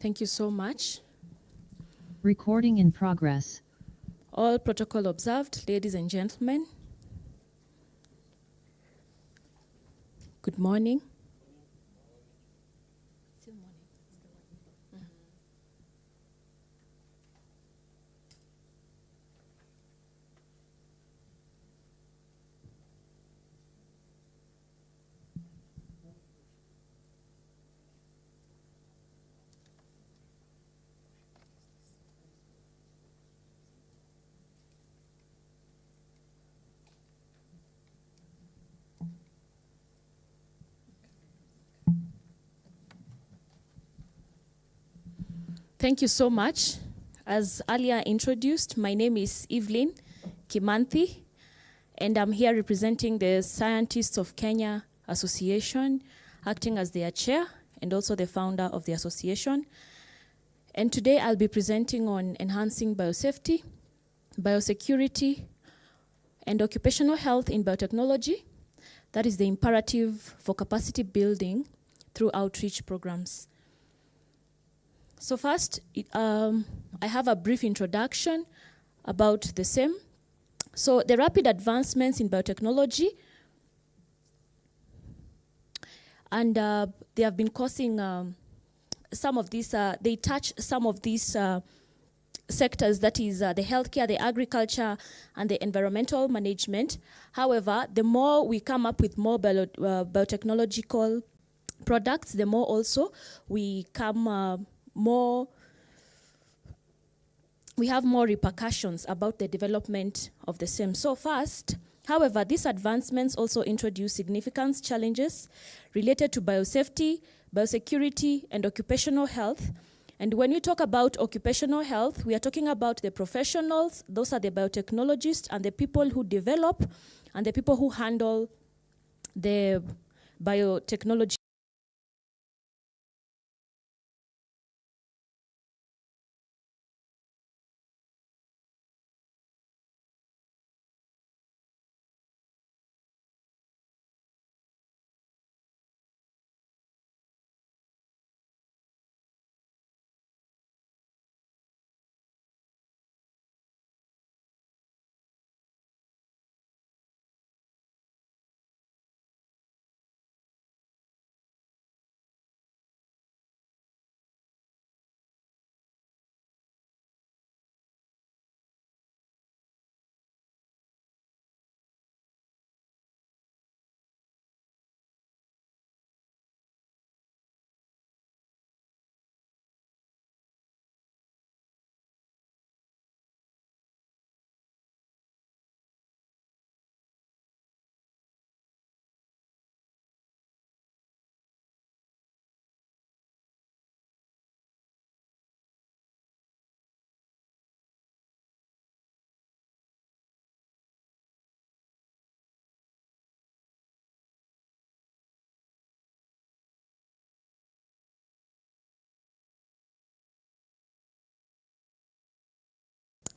Thank you so much. Recording in progress. All protocol observed, ladies and gentlemen. Good morning. Still morning. Thank you so much. As earlier introduced, my name is Evelyn Kimanthi, and I'm here representing the Scientists of Kenya Association, acting as their chair and also the founder of the association. And today I'll be presenting on enhancing biosafety, biosecurity, and occupational health in biotechnology. That is the imperative for capacity building through outreach programs. So first, I have a brief introduction about the same. So the rapid advancements in biotechnology, and they have been causing some of these, they touch some of these sectors, that is the healthcare, the agriculture, and the environmental management. However, the more we come up with more biotechnological products, the more also we come we have more repercussions about the development of the same. So first, however, these advancements also introduce significant challenges related to biosafety, biosecurity, and occupational health. And when we talk about occupational health, we are talking about the professionals, those are the biotechnologists, and the people who develop, and the people who handle the biotechnology.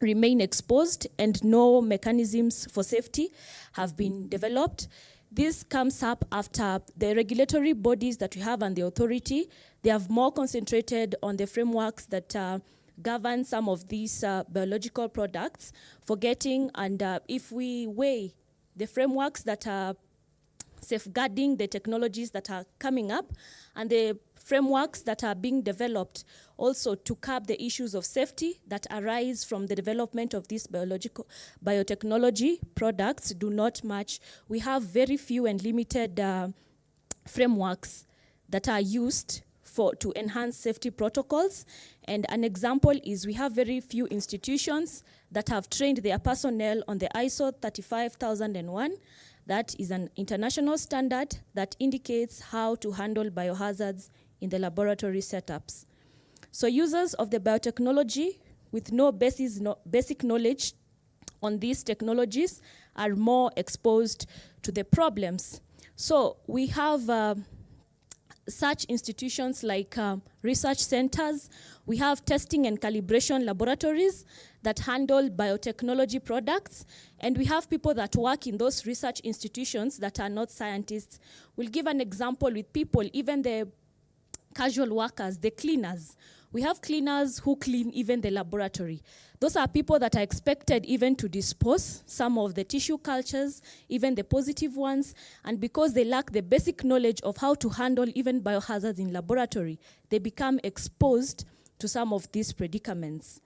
Remain exposed and no mechanisms for safety have been developed. This comes up after the regulatory bodies that we have and the authority, they have more concentrated on the frameworks that govern some of these biological products, forgetting, and if we weigh the frameworks that are safeguarding the technologies that are coming up and the frameworks that are being developed also to curb the issues of safety that arise from the development of these biotechnology products do not match. We have very few and limited frameworks that are used to enhance safety protocols. And an example is we have very few institutions that have trained their personnel on the ISO 35001. That is an international standard that indicates how to handle biohazards in the laboratory setups. So users of the biotechnology with no basic knowledge on these technologies are more exposed to the problems. So we have such institutions like research centers. We have testing and calibration laboratories that handle biotechnology products. And we have people that work in those research institutions that are not scientists. We'll give an example with people, even the casual workers, the cleaners. We have cleaners who clean even the laboratory. Those are people that are expected even to dispose some of the tissue cultures, even the positive ones, and because they lack the basic knowledge of how to handle even biohazards in laboratory, they become exposed to some of these predicaments.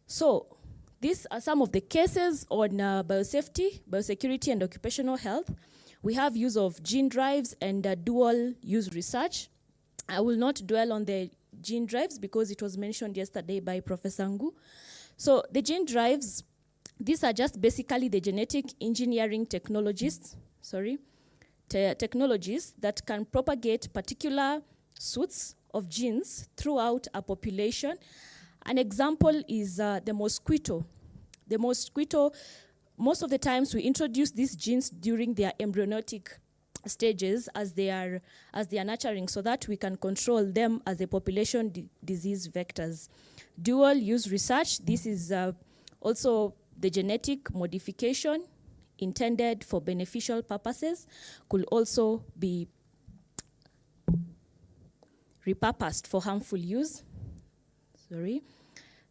So these are some of the cases on biosafety, biosecurity, and occupational health. We have use of gene drives and dual use research. I will not dwell on the gene drives because it was mentioned yesterday by Professor Ngu. So the gene drives, these are just basically the genetic engineering technologies that can propagate particular suits of genes throughout a population. An example is the mosquito. The mosquito, most of the times we introduce these genes during their embryonic stages as they are nurturing, so that we can control them as a population disease vectors. Dual use research, this is also the genetic modification intended for beneficial purposes, could also be repurposed for harmful use.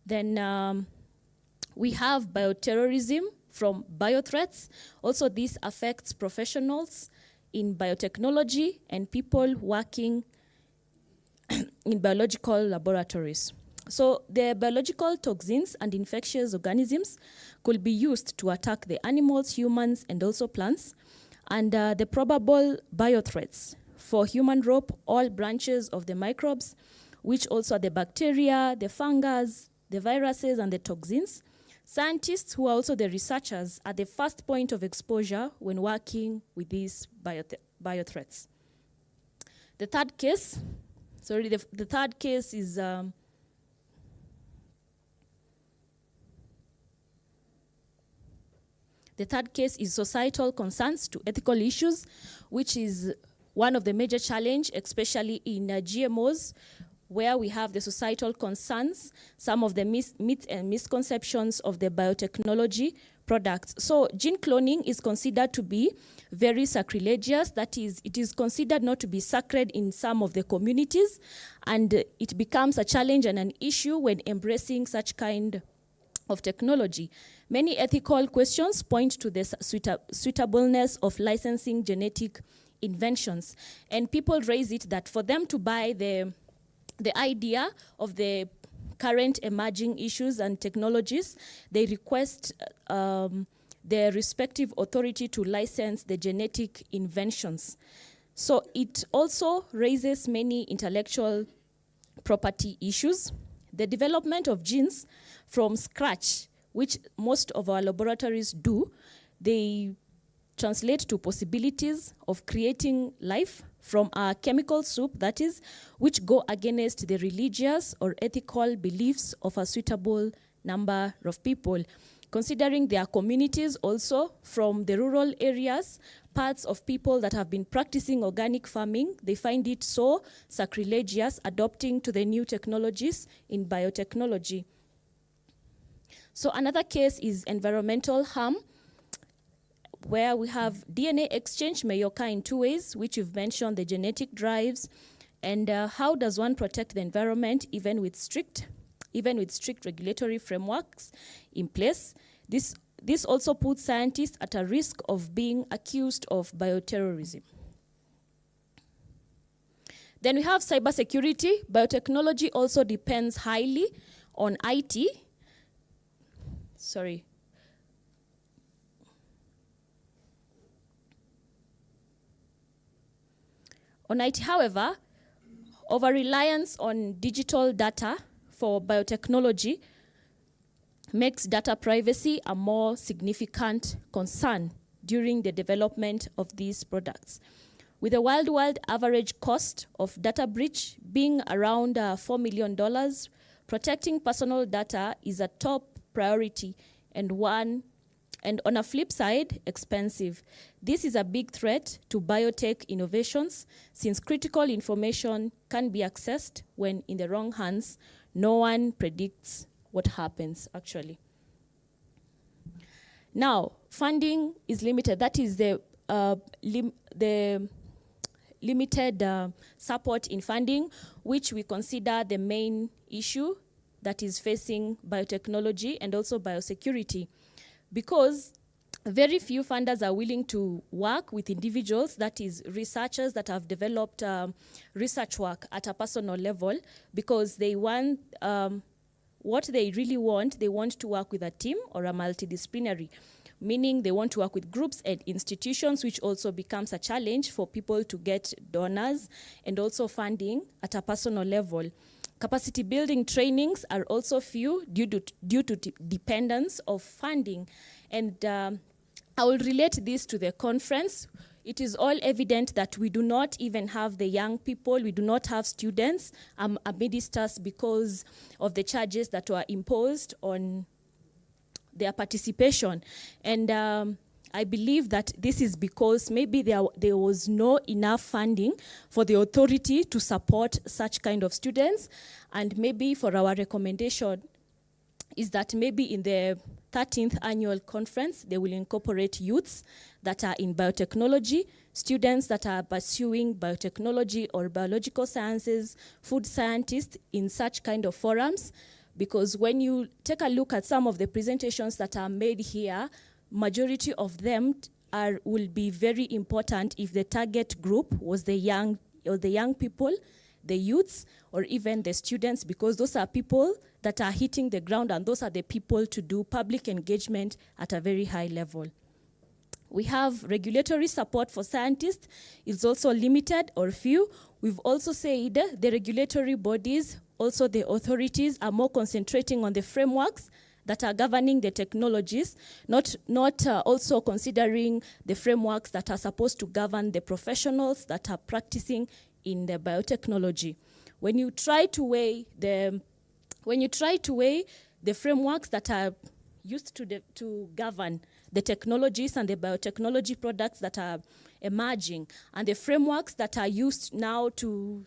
Then we have bioterrorism from biothreats. Also, this affects professionals in biotechnology and people working in biological laboratories. So the biological toxins and infectious organisms could be used to attack the animals, humans, and also plants. And the probable biothreats for human rope, all branches of the microbes, which also are the bacteria, the fungus, the viruses, and the toxins. Scientists, who are also the researchers, are the first point of exposure when working with these biothreats. The third case, the third case is the third case is societal concerns to ethical issues, which is one of the major challenges, especially in GMOs, where we have the societal concerns, some of the myths and misconceptions of the biotechnology products. So gene cloning is considered to be very sacrilegious. That is, it is considered not to be sacred in some of the communities, and it becomes a challenge and an issue when embracing such kind of technology. Many ethical questions point to the suitableness of licensing genetic inventions, and people raise it that for them to buy the idea of the current emerging issues and technologies, they request their respective authority to license the genetic inventions. So it also raises many intellectual property issues. The development of genes from scratch, which most of our laboratories do, they translate to possibilities of creating life from a chemical soup, that is, which go against the religious or ethical beliefs of a suitable number of people. Considering their communities also from the rural areas, parts of people that have been practicing organic farming, they find it so sacrilegious adopting to the new technologies in biotechnology. So another case is environmental harm, where we have DNA exchange may occur in two ways, which you've mentioned, the genetic drives, and how does one protect the environment even with strict regulatory frameworks in place. This also puts scientists at a risk of being accused of bioterrorism. Then we have cybersecurity. Biotechnology also depends highly on IT. On IT, however, over-reliance on digital data for biotechnology makes data privacy a more significant concern during the development of these products. With the worldwide average cost of data breach being around $4 million, protecting personal data is a top priority and on a flip side, expensive. This is a big threat to biotech innovations, since critical information can be accessed when in the wrong hands. No one predicts what happens, actually. Now, funding is limited. That is the limited support in funding, which we consider the main issue that is facing biotechnology and also biosecurity, because very few funders are willing to work with individuals, that is researchers that have developed research work at a personal level, because they want, what they really want, they want to work with a team or a multidisciplinary, meaning they want to work with groups and institutions, which also becomes a challenge for people to get donors and also funding at a personal level. Capacity building trainings are also few due to dependence of funding. And I will relate this to the conference. It is all evident that we do not even have the young people, we do not have students amidst us because of the charges that were imposed on their participation. And I believe that this is because maybe there was no enough funding for the authority to support such kind of students. And maybe for our recommendation is that maybe in the 13th annual conference, they will incorporate youths that are in biotechnology, students that are pursuing biotechnology or biological sciences, food scientists in such kind of forums. Because when you take a look at some of the presentations that are made here, majority of them will be very important if the target group was the young people, the youths, or even the students, because those are people that are hitting the ground, and those are the people to do public engagement at a very high level. We have regulatory support for scientists is also limited or few. We've also said the regulatory bodies, also the authorities, are more concentrating on the frameworks that are governing the technologies, not also considering the frameworks that are supposed to govern the professionals that are practicing in the biotechnology. When you try to weigh the frameworks that are used to govern the technologies and the biotechnology products that are emerging, and the frameworks that are used now to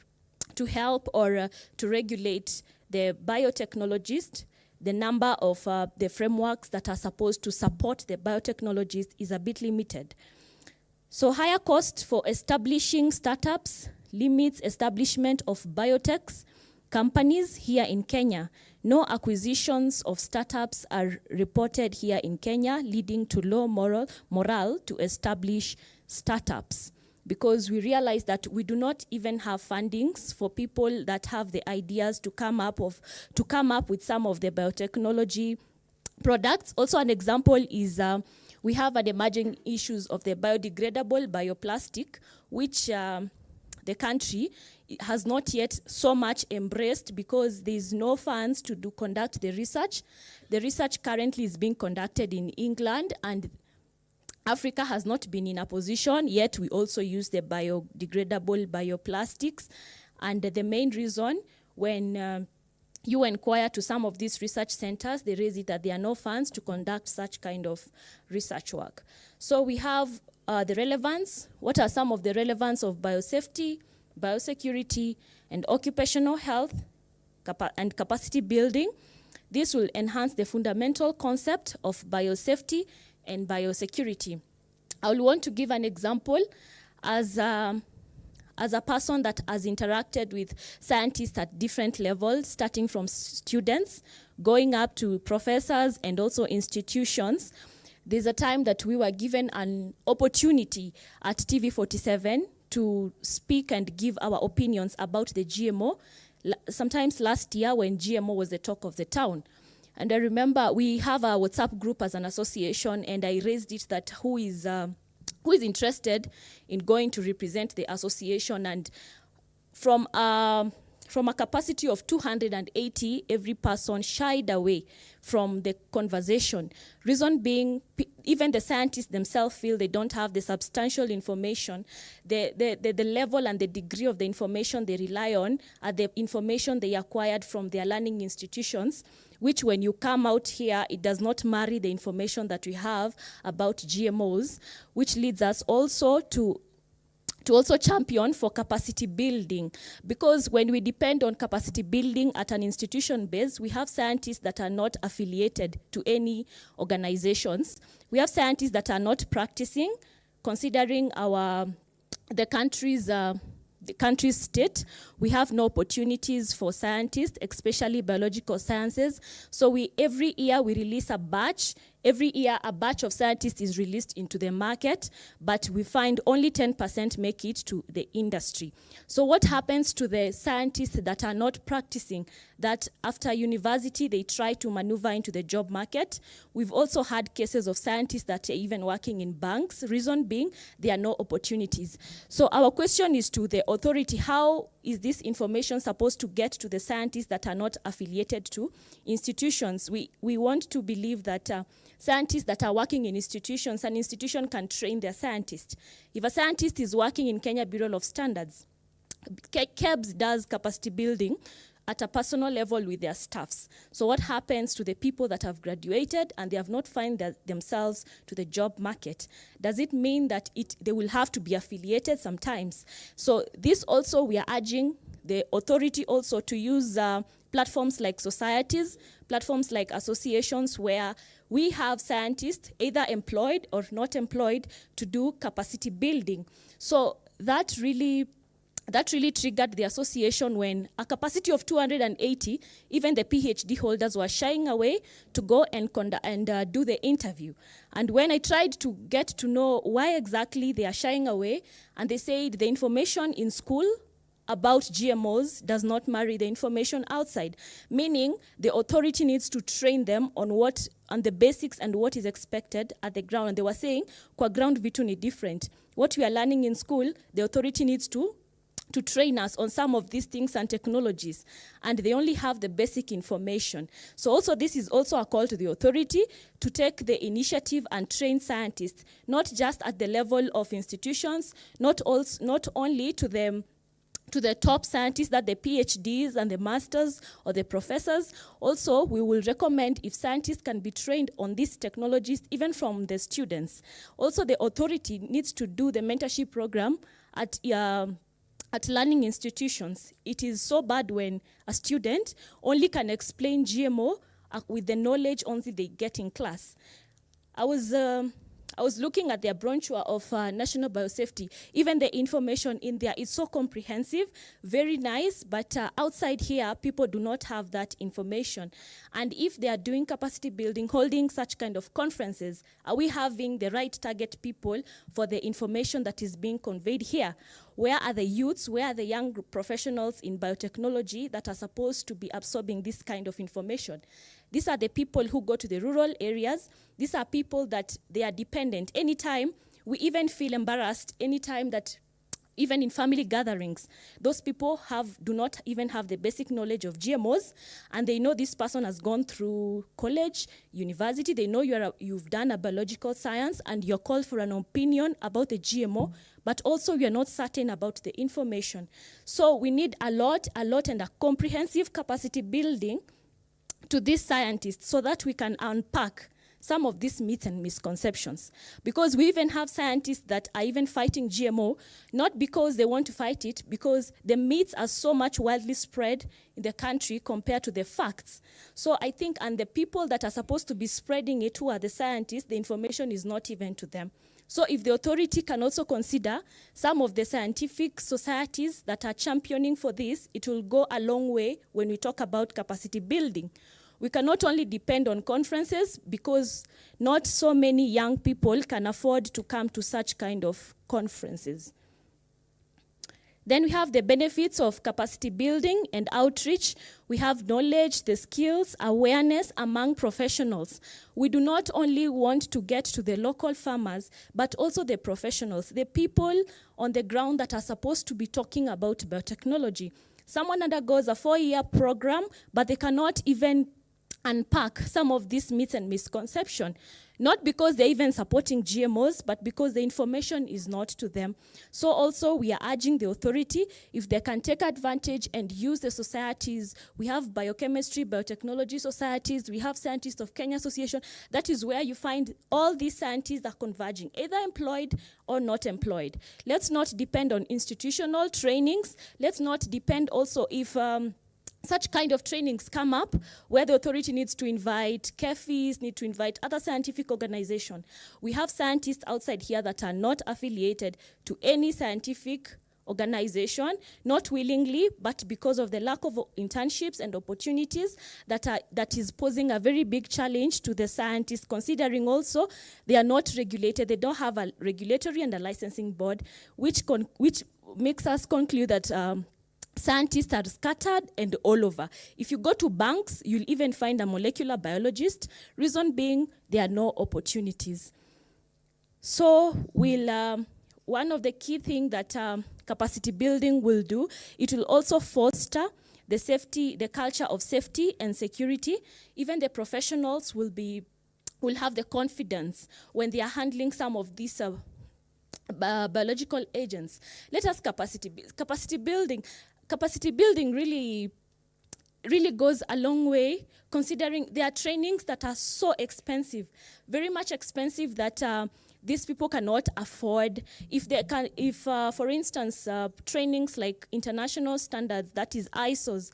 help or to regulate the biotechnologists, the number of the frameworks that are supposed to support the biotechnologies is a bit limited. So higher cost for establishing startups limits establishment of biotechs companies here in Kenya. No acquisitions of startups are reported here in Kenya, leading to low morale to establish startups. Because we realize that we do not even have fundings for people that have the ideas to come up with some of the biotechnology products. Also, an example is we have an emerging issues of the biodegradable bioplastic, which the country has not yet so much embraced because there's no funds to conduct the research. The research currently is being conducted in England, and Africa has not been in a position, yet we also use the biodegradable bioplastics. And the main reason, when you inquire to some of these research centers, they raise it that there are no funds to conduct such kind of research work. So we have the relevance. What are some of the relevance of biosafety, biosecurity, and occupational health and capacity building? This will enhance the fundamental concept of biosafety and biosecurity. I will want to give an example as a person that has interacted with scientists at different levels, starting from students, going up to professors and also institutions. There's a time that we were given an opportunity at TV47 to speak and give our opinions about the GMO, sometimes last year when GMO was the talk of the town. And I remember we have a WhatsApp group as an association, and I raised it that who is interested in going to represent the association. And from a capacity of 280, every person shied away from the conversation. Reason being, even the scientists themselves feel they don't have the substantial information. The level and the degree of the information they rely on are the information they acquired from their learning institutions, which when you come out here, it does not marry the information that we have about GMOs, which leads us also to also champion for capacity building. Because when we depend on capacity building at an institution base, we have scientists that are not affiliated to any organizations. We have scientists that are not practicing, considering our the country's state, we have no opportunities for scientists, especially biological sciences. So every year we release a batch. Every year a batch of scientists is released into the market, but we find only 10% make it to the industry. So what happens to the scientists that are not practicing, that after university they try to maneuver into the job market? We've also had cases of scientists that are even working in banks, reason being there are no opportunities. So our question is to the authority, how is this information supposed to get to the scientists that are not affiliated to institutions? We want to believe that scientists that are working in institutions, an institution can train their scientists. If a scientist is working in Kenya Bureau of Standards, KEBS does capacity building at a personal level with their staffs. So what happens to the people that have graduated and they have not found themselves to the job market? Does it mean that they will have to be affiliated sometimes? So this also, we are urging the authority also to use platforms like societies, platforms like associations where we have scientists either employed or not employed to do capacity building. So that really triggered the association when a capacity of 280, even the PhD holders were shying away to go and do the interview. And when I tried to get to know why exactly they are shying away, and they said the information in school about GMOs does not marry the information outside, meaning the authority needs to train them on the basics and what is expected at the ground. And they were saying, kwa ground vitu ni different. What we are learning in school, the authority needs to train us on some of these things and technologies, and they only have the basic information. So also this is also a call to the authority to take the initiative and train scientists, not just at the level of institutions, not only to the top scientists, that the PhDs and the masters or the professors. Also, we will recommend if scientists can be trained on these technologies, even from the students. Also, the authority needs to do the mentorship program at learning institutions. It is so bad when a student only can explain GMO with the knowledge only they get in class. I was looking at their brochure of National Biosafety. Even the information in there is so comprehensive, very nice, but outside here, people do not have that information. And if they are doing capacity building, holding such kind of conferences, are we having the right target people for the information that is being conveyed here? Where are the youths, where are the young professionals in biotechnology that are supposed to be absorbing this kind of information? These are the people who go to the rural areas. These are people that they are dependent. Anytime, we even feel embarrassed anytime that even in family gatherings, those people do not even have the basic knowledge of GMOs, and they know this person has gone through college, university, they know you've done a biological science, and you're called for an opinion about the GMO, but also you're not certain about the information. So we need a lot and a comprehensive capacity building to these scientists so that we can unpack some of these myths and misconceptions. Because we even have scientists that are even fighting GMO, not because they want to fight it, because the myths are so much widely spread in the country compared to the facts. So I think, and the people that are supposed to be spreading it, who are the scientists, the information is not even to them. So if the authority can also consider some of the scientific societies that are championing for this, it will go a long way when we talk about capacity building. We cannot only depend on conferences because not so many young people can afford to come to such kind of conferences. Then we have the benefits of capacity building and outreach. We have knowledge, the skills, awareness among professionals. We do not only want to get to the local farmers, but also the professionals, the people on the ground that are supposed to be talking about biotechnology. Someone undergoes a 4-year program, but they cannot even unpack some of these myths and misconceptions, not because they're even supporting GMOs, but because the information is not to them. So also we are urging the authority, if they can take advantage and use the societies. We have biochemistry, biotechnology societies, we have Scientists of Kenya Association. That is where you find all these scientists are converging, either employed or not employed. Let's not depend on institutional trainings. Let's not depend also if such kind of trainings come up where the authority needs to invite KEFIs, need to invite other scientific organizations. We have scientists outside here that are not affiliated to any scientific organization, not willingly, but because of the lack of internships and opportunities that is posing a very big challenge to the scientists, considering also they are not regulated. They don't have a regulatory and a licensing board, which makes us conclude that scientists are scattered and all over. If you go to banks, you'll even find a molecular biologist. Reason being, there are no opportunities. So one of the key things that capacity building will do, it will also foster the culture of safety and security. Even the professionals will have the confidence when they are handling some of these biological agents. Let us capacity building. Capacity building really goes a long way, considering there are trainings that are so expensive, very much expensive that these people cannot afford. For instance, trainings like international standards, that is ISOs,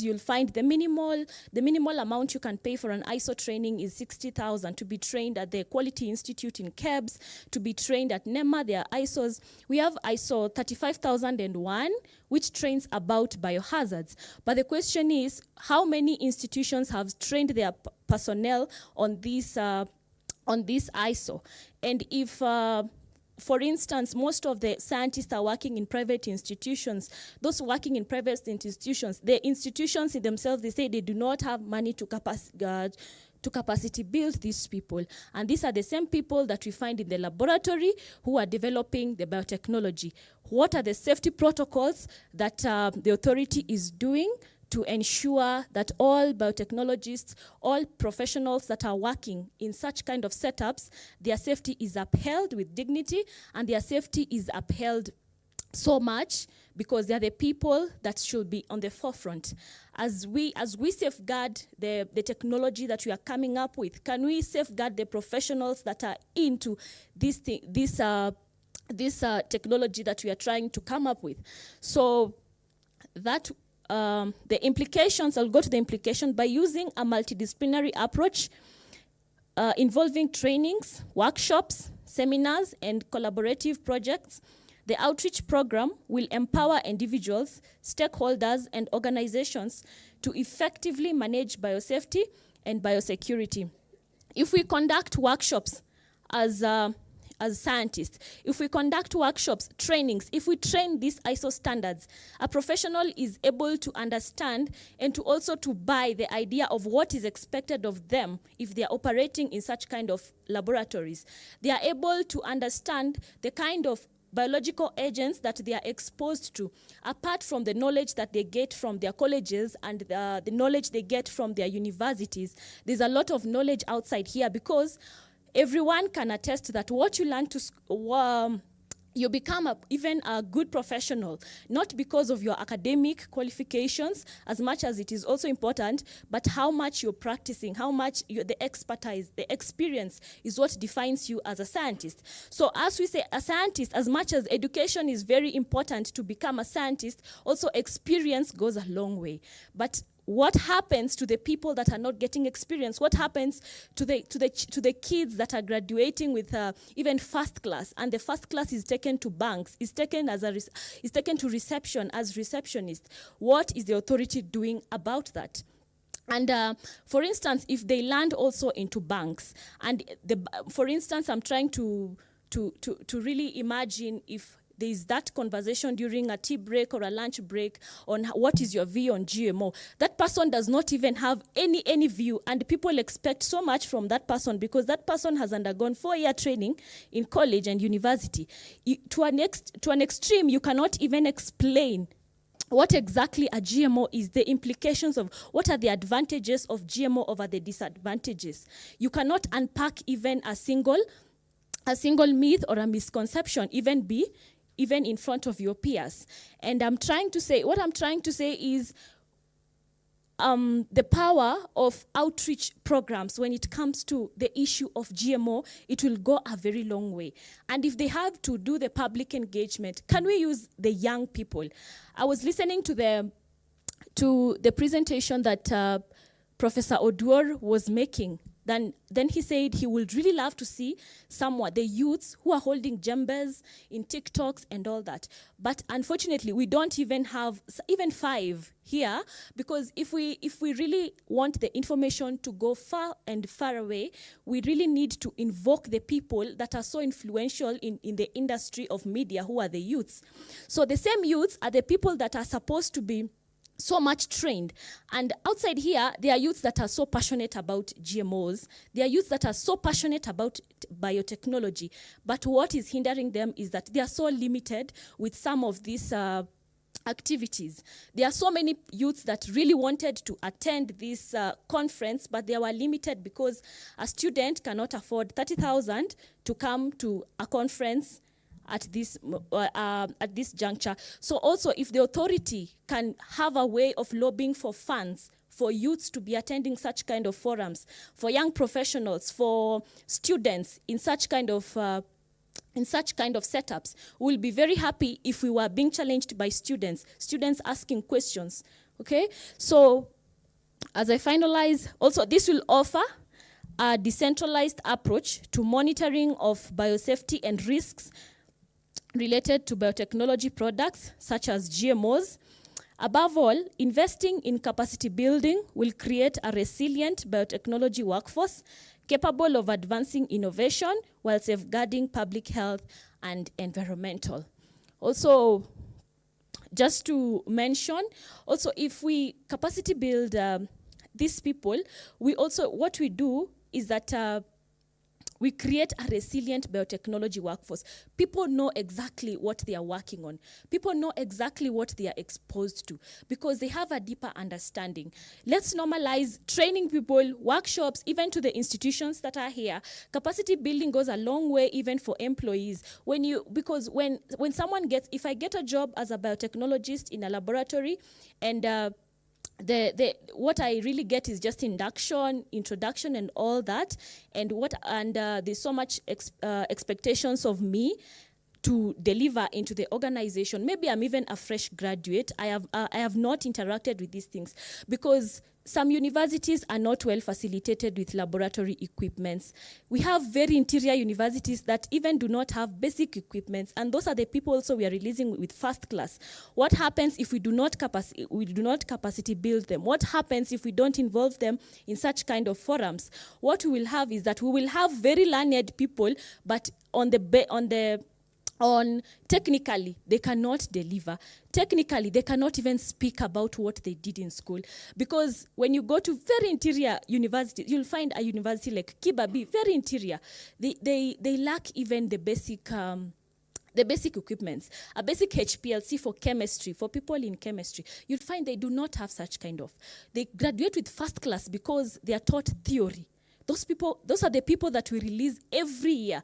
you'll find the minimal amount you can pay for an ISO training is 60,000 to be trained at the Quality Institute in KEBS, to be trained at NEMA. There are ISOs. We have ISO 35001, which trains about biohazards. But the question is, how many institutions have trained their personnel on this ISO? And if, for instance, most of the scientists are working in private institutions, those working in private institutions, the institutions in themselves, they say they do not have money to capacity build these people. And these are the same people that we find in the laboratory who are developing the biotechnology. What are the safety protocols that the authority is doing to ensure that all biotechnologists, all professionals that are working in such kind of setups, their safety is upheld with dignity, and their safety is upheld so much because they are the people that should be on the forefront. As we safeguard the technology that we are coming up with, can we safeguard the professionals that are into this technology that we are trying to come up with? So that the implications, I'll go to the implication. By using a multidisciplinary approach involving trainings, workshops, seminars, and collaborative projects, the outreach program will empower individuals, stakeholders, and organizations to effectively manage biosafety and biosecurity. If we conduct workshops as scientists, if we conduct workshops, trainings, if we train these ISO standards, a professional is able to understand and to also to buy the idea of what is expected of them if they are operating in such kind of laboratories. They are able to understand the kind of biological agents that they are exposed to, apart from the knowledge that they get from their colleges and the knowledge they get from their universities. There's a lot of knowledge outside here because everyone can attest that what you learn you become even a good professional, not because of your academic qualifications, as much as it is also important, but how much you're practicing, how much the expertise, the experience is what defines you as a scientist. So as we say, a scientist, as much as education is very important to become a scientist, also experience goes a long way. But what happens to the people that are not getting experience? What happens to the kids that are graduating with even first class, and the first class is taken to banks, is taken to reception as receptionist? What is the authority doing about that? And for instance, if they land also into banks, and for instance, I'm trying to really imagine if there is that conversation during a tea break or a lunch break on what is your view on GMO. That person does not even have any view, and people expect so much from that person because that person has undergone 4-year training in college and university. To an extreme, you cannot even explain what exactly a GMO is, the implications of what are the advantages of GMO over the disadvantages. You cannot unpack even a single myth or a misconception, even in front of your peers. And what I'm trying to say is the power of outreach programs when it comes to the issue of GMO, it will go a very long way. And if they have to do the public engagement, can we use the young people? I was listening to the to the presentation that Professor Oduor was making, then he said he would really love to see the youths who are holding jembes in TikToks and all that. But unfortunately, we don't even have even 5 here, because if we really want the information to go far and far away, we really need to invoke the people that are so influential in the industry of media, who are the youths. So the same youths are the people that are supposed to be so much trained. And outside here, there are youths that are so passionate about GMOs. There are youths that are so passionate about biotechnology. But what is hindering them is that they are so limited with some of these activities. There are so many youths that really wanted to attend this conference, but they were limited because a student cannot afford 30,000 to come to a conference at this juncture. So also, if the authority can have a way of lobbying for funds for youths to be attending such kind of forums, for young professionals, for students in such kind of setups, we'll be very happy if we were being challenged by students asking questions. Okay, so as I finalize, also this will offer a decentralized approach to monitoring of biosafety and risks related to biotechnology products such as GMOs. Above all, investing in capacity building will create a resilient biotechnology workforce capable of advancing innovation while safeguarding public health and environmental. Also, just to mention, also if we capacity build these people, what we do is that we create a resilient biotechnology workforce. People know exactly what they are working on. People know exactly what they are exposed to because they have a deeper understanding. Let's normalize training people, workshops, even to the institutions that are here. Capacity building goes a long way even for employees. Because when someone if I get a job as a biotechnologist in a laboratory and what I really get is just introduction and all that, and there's so much expectations of me to deliver into the organization. Maybe I'm even a fresh graduate. I have not interacted with these things because some universities are not well facilitated with laboratory equipments. We have very interior universities that even do not have basic equipments, and those are the people also we are releasing with first class. What happens if we do not capacity build them? What happens if we don't involve them in such kind of forums? What we will have is that we will have very learned people, but technically, they cannot deliver. Technically, they cannot even speak about what they did in school. Because when you go to very interior universities, you'll find a university like Kibabi, very interior. They lack even the basic equipments. A basic HPLC for chemistry, for people in chemistry, you'll find they do not have such kind of. They graduate with first class because they are taught theory. Those are the people that we release every year,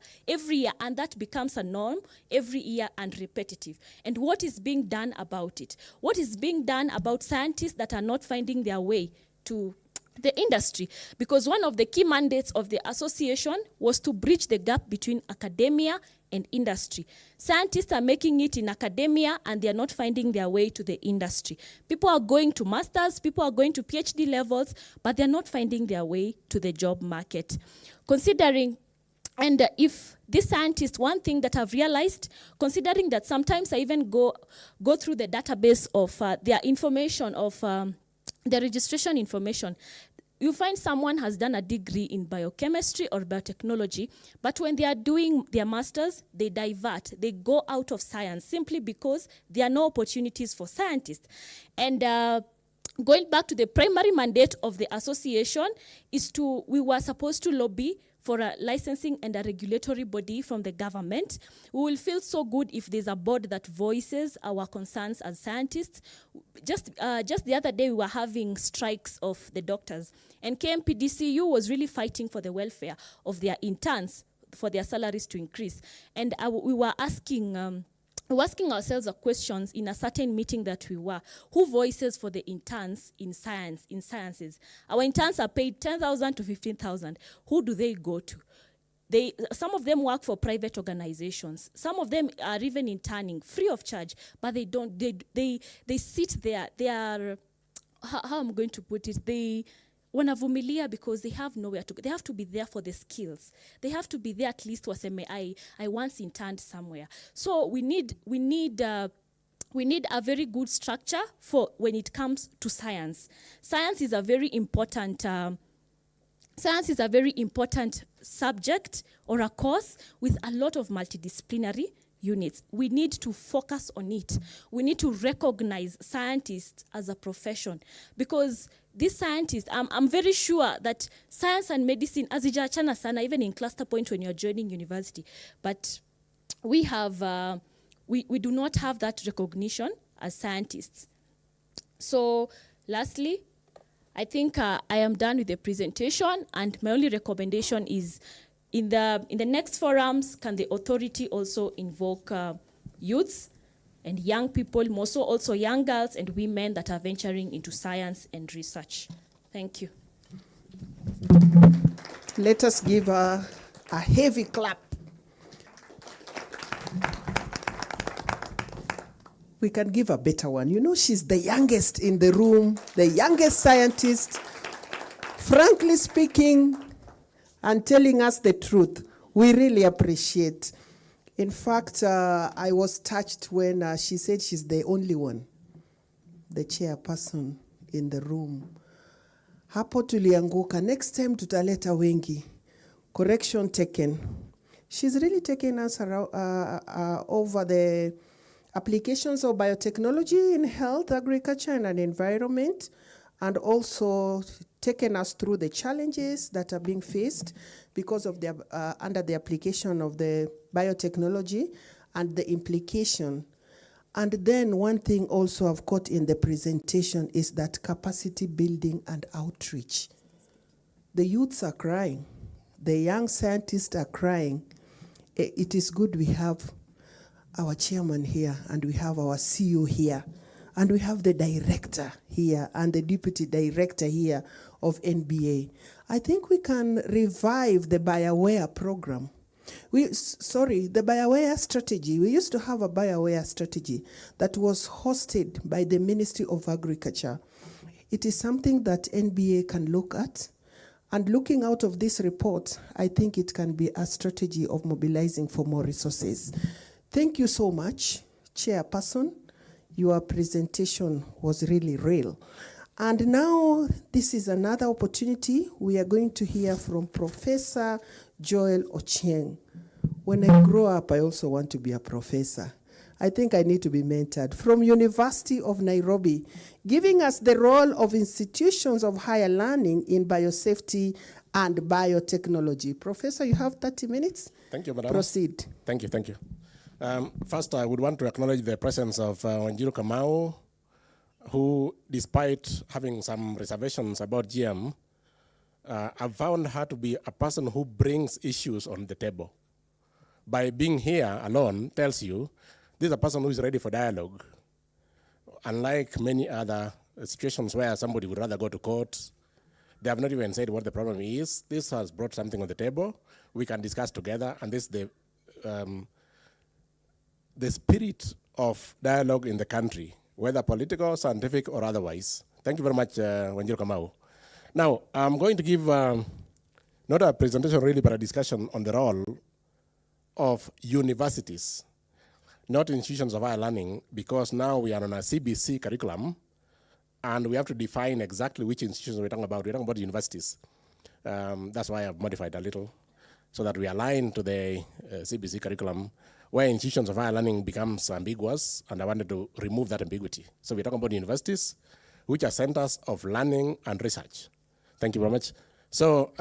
and that becomes a norm every year and repetitive. And what is being done about it? What is being done about scientists that are not finding their way to the industry? Because one of the key mandates of the association was to bridge the gap between academia and industry. Scientists are making it in academia and they are not finding their way to the industry. People are going to masters, people are going to PhD levels, but they're not finding their way to the job market. If these scientists, one thing that I've realized, considering that sometimes I even go through the database of their information, of their registration information, you find someone has done a degree in biochemistry or biotechnology, but when they are doing their masters, they divert. They go out of science simply because there are no opportunities for scientists. And going back to the primary mandate of the association we were supposed to lobby for a licensing and a regulatory body from the government. We will feel so good if there's a board that voices our concerns as scientists. Just the other day, we were having strikes of the doctors, and KMPDCU was really fighting for the welfare of their interns, for their salaries to increase. And we were asking ourselves a questions in a certain meeting that we were. Who voices for the interns in sciences? Our interns are paid 10,000 to 15,000. Who do they go to? Some of them work for private organizations. Some of them are even interning free of charge, but they sit there. how I'm going to put it, they wanavumilia because they have nowhere to go. They have to be there for the skills. They have to be there at least waseme, I once interned somewhere. So we need a very good structure for when it comes to science. Science is a very important subject or a course with a lot of multidisciplinary units. We need to focus on it. We need to recognize scientists as a profession, because these scientists, I'm very sure that science and medicine, hazijachana sana, even in cluster point when you're joining university, but we have, we do not have that recognition as scientists. So lastly, I think I am done with the presentation, and my only recommendation is in the next forums, can the authority also invoke youths and young people, more so also young girls and women that are venturing into science and research. Thank you. Let us give her a heavy clap. We can give a better one. You know, she's the youngest in the room, the youngest scientist. Frankly speaking, and telling us the truth, we really appreciate. In fact, I was touched when she said she's the only one, the chairperson in the room. Hapo tulianguka. Next time tutaleta wengi. Correction taken. She's really taken us around, over the applications of biotechnology in health, agriculture, and environment, and also taken us through the challenges that are being faced because of the under the application of the biotechnology and the implication. And then one thing also I've caught in the presentation is that capacity building and outreach. The youths are crying. The young scientists are crying. It is good we have our chairman here, and we have our CEO here, and we have the director here and the deputy director here of NBA. I think we can revive the BioAware program. The BioAware strategy. We used to have a BioAware strategy that was hosted by the Ministry of Agriculture. It is something that NBA can look at. And looking out of this report, I think it can be a strategy of mobilizing for more resources. Thank you so much, Chairperson. Your presentation was really real. And now this is another opportunity. We are going to hear from Professor Joel Ochieng. When I grow up, I also want to be a professor. I think I need to be mentored. From University of Nairobi, giving us the role of institutions of higher learning in biosafety and biotechnology. Professor, you have 30 minutes. Thank you, Madam. Proceed. Thank you, thank you. First, I would want to acknowledge the presence of Wanjiru Kamau, who, despite having some reservations about GM, I've found her to be a person who brings issues on the table. By being here alone tells you this is a person who is ready for dialogue. Unlike many other situations where somebody would rather go to court, they have not even said what the problem is. This has brought something on the table. We can discuss together, and this is the spirit of dialogue in the country, whether political, scientific, or otherwise. Thank you very much, Wanjiru Kamau. Now, I'm going to give not a presentation really, but a discussion on the role of universities, not institutions of higher learning, because now we are on a CBC curriculum, and we have to define exactly which institutions we're talking about. We're talking about universities. That's why I've modified a little, so that we align to the CBC curriculum, where institutions of higher learning becomes ambiguous, and I wanted to remove that ambiguity. So we're talking about universities, which are centers of learning and research. Thank you very much. So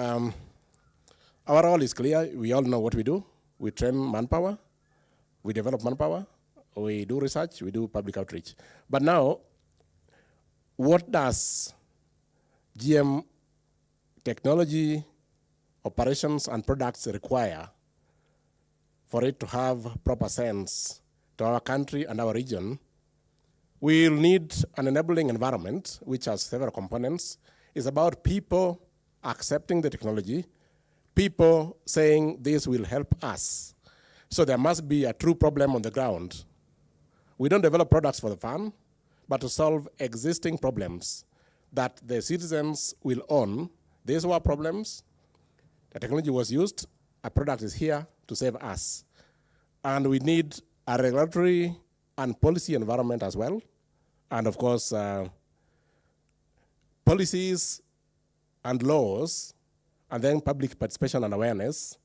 our role is clear. We all know what we do. We train manpower, we develop manpower, we do research, we do public outreach. But now, what does GM technology, operations, and products require for it to have proper sense to our country and our region? We'll need an enabling environment, which has several components. It's about people accepting the technology, people saying this will help us. So there must be a true problem on the ground. We don't develop products for the fun, but to solve existing problems. that the citizens will own. These were problems. The technology was used. A product is here to save us. And we need a regulatory and policy environment as well. And of course, policies and laws, and then public participation and awareness,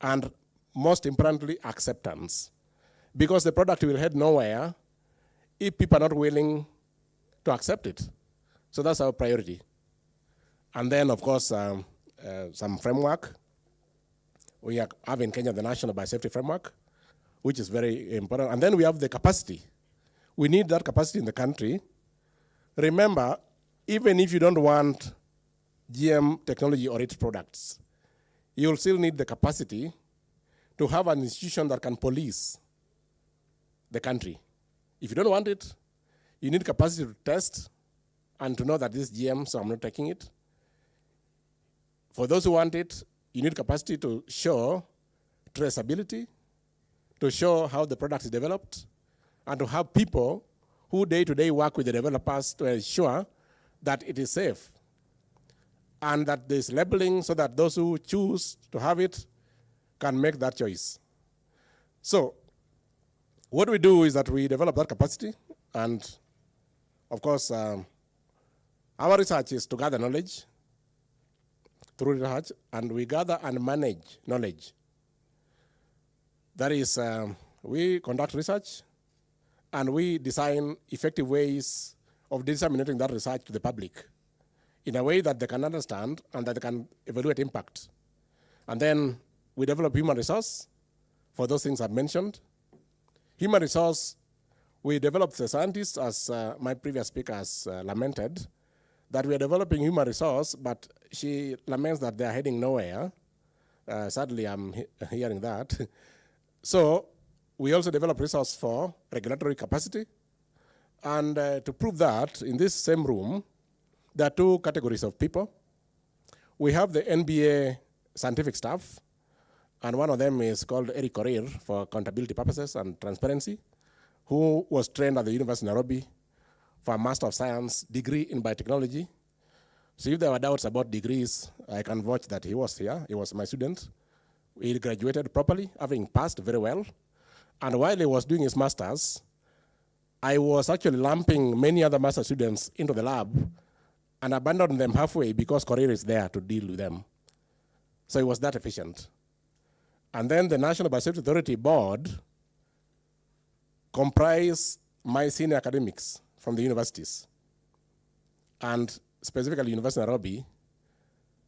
and most importantly, acceptance. Because the product will head nowhere if people are not willing to accept it. So that's our priority. And then, of course, some framework. We have in Kenya the National Biosafety Framework, which is very important. And then we have the capacity. We need that capacity in the country. Remember, even if you don't want GM technology or its products, you'll still need the capacity to have an institution that can police the country. If you don't want it, you need capacity to test and to know that this is GM, so I'm not taking it. For those who want it, you need capacity to show traceability, to show how the product is developed, and to have people who day-to-day work with the developers to ensure that it is safe and that there's labeling so that those who choose to have it can make that choice. So what we do is that we develop that capacity, and of course, our research is to gather knowledge through research, and we gather and manage knowledge. That is, we conduct research, and we design effective ways of disseminating that research to the public in a way that they can understand and that they can evaluate impact. And then we develop human resource for those things I've mentioned. Human resource, we develop the scientists, as my previous speaker has lamented, that we are developing human resource, but she laments that they are heading nowhere. Sadly, I'm hearing that. So we also develop resource for regulatory capacity. And to prove that, in this same room, there are two categories of people. We have the NBA scientific staff, and one of them is called Eric Korir for accountability purposes and transparency, who was trained at the University of Nairobi for a Master of Science degree in biotechnology. So if there were doubts about degrees, I can vouch that he was here. He was my student. He graduated properly, having passed very well. And while he was doing his master's, I was actually lumping many other master students into the lab and abandoned them halfway because Korir is there to deal with them. So it was that efficient. And then the National Biosafety Authority Board comprised my senior academics from the universities. And specifically University of Nairobi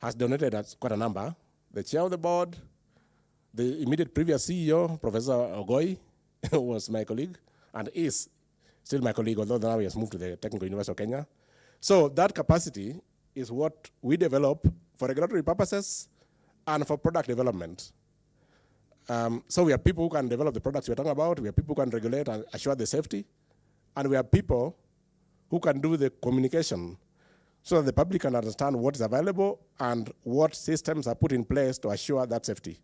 has donated quite a number. The chair of the board, the immediate previous CEO, Professor Ogoi, was my colleague and is still my colleague, although now he has moved to the Technical University of Kenya. So that capacity is what we develop for regulatory purposes and for product development. So we have people who can develop the products we're talking about, we have people who can regulate and assure the safety, and we have people who can do the communication so that the public can understand what is available and what systems are put in place to assure that safety.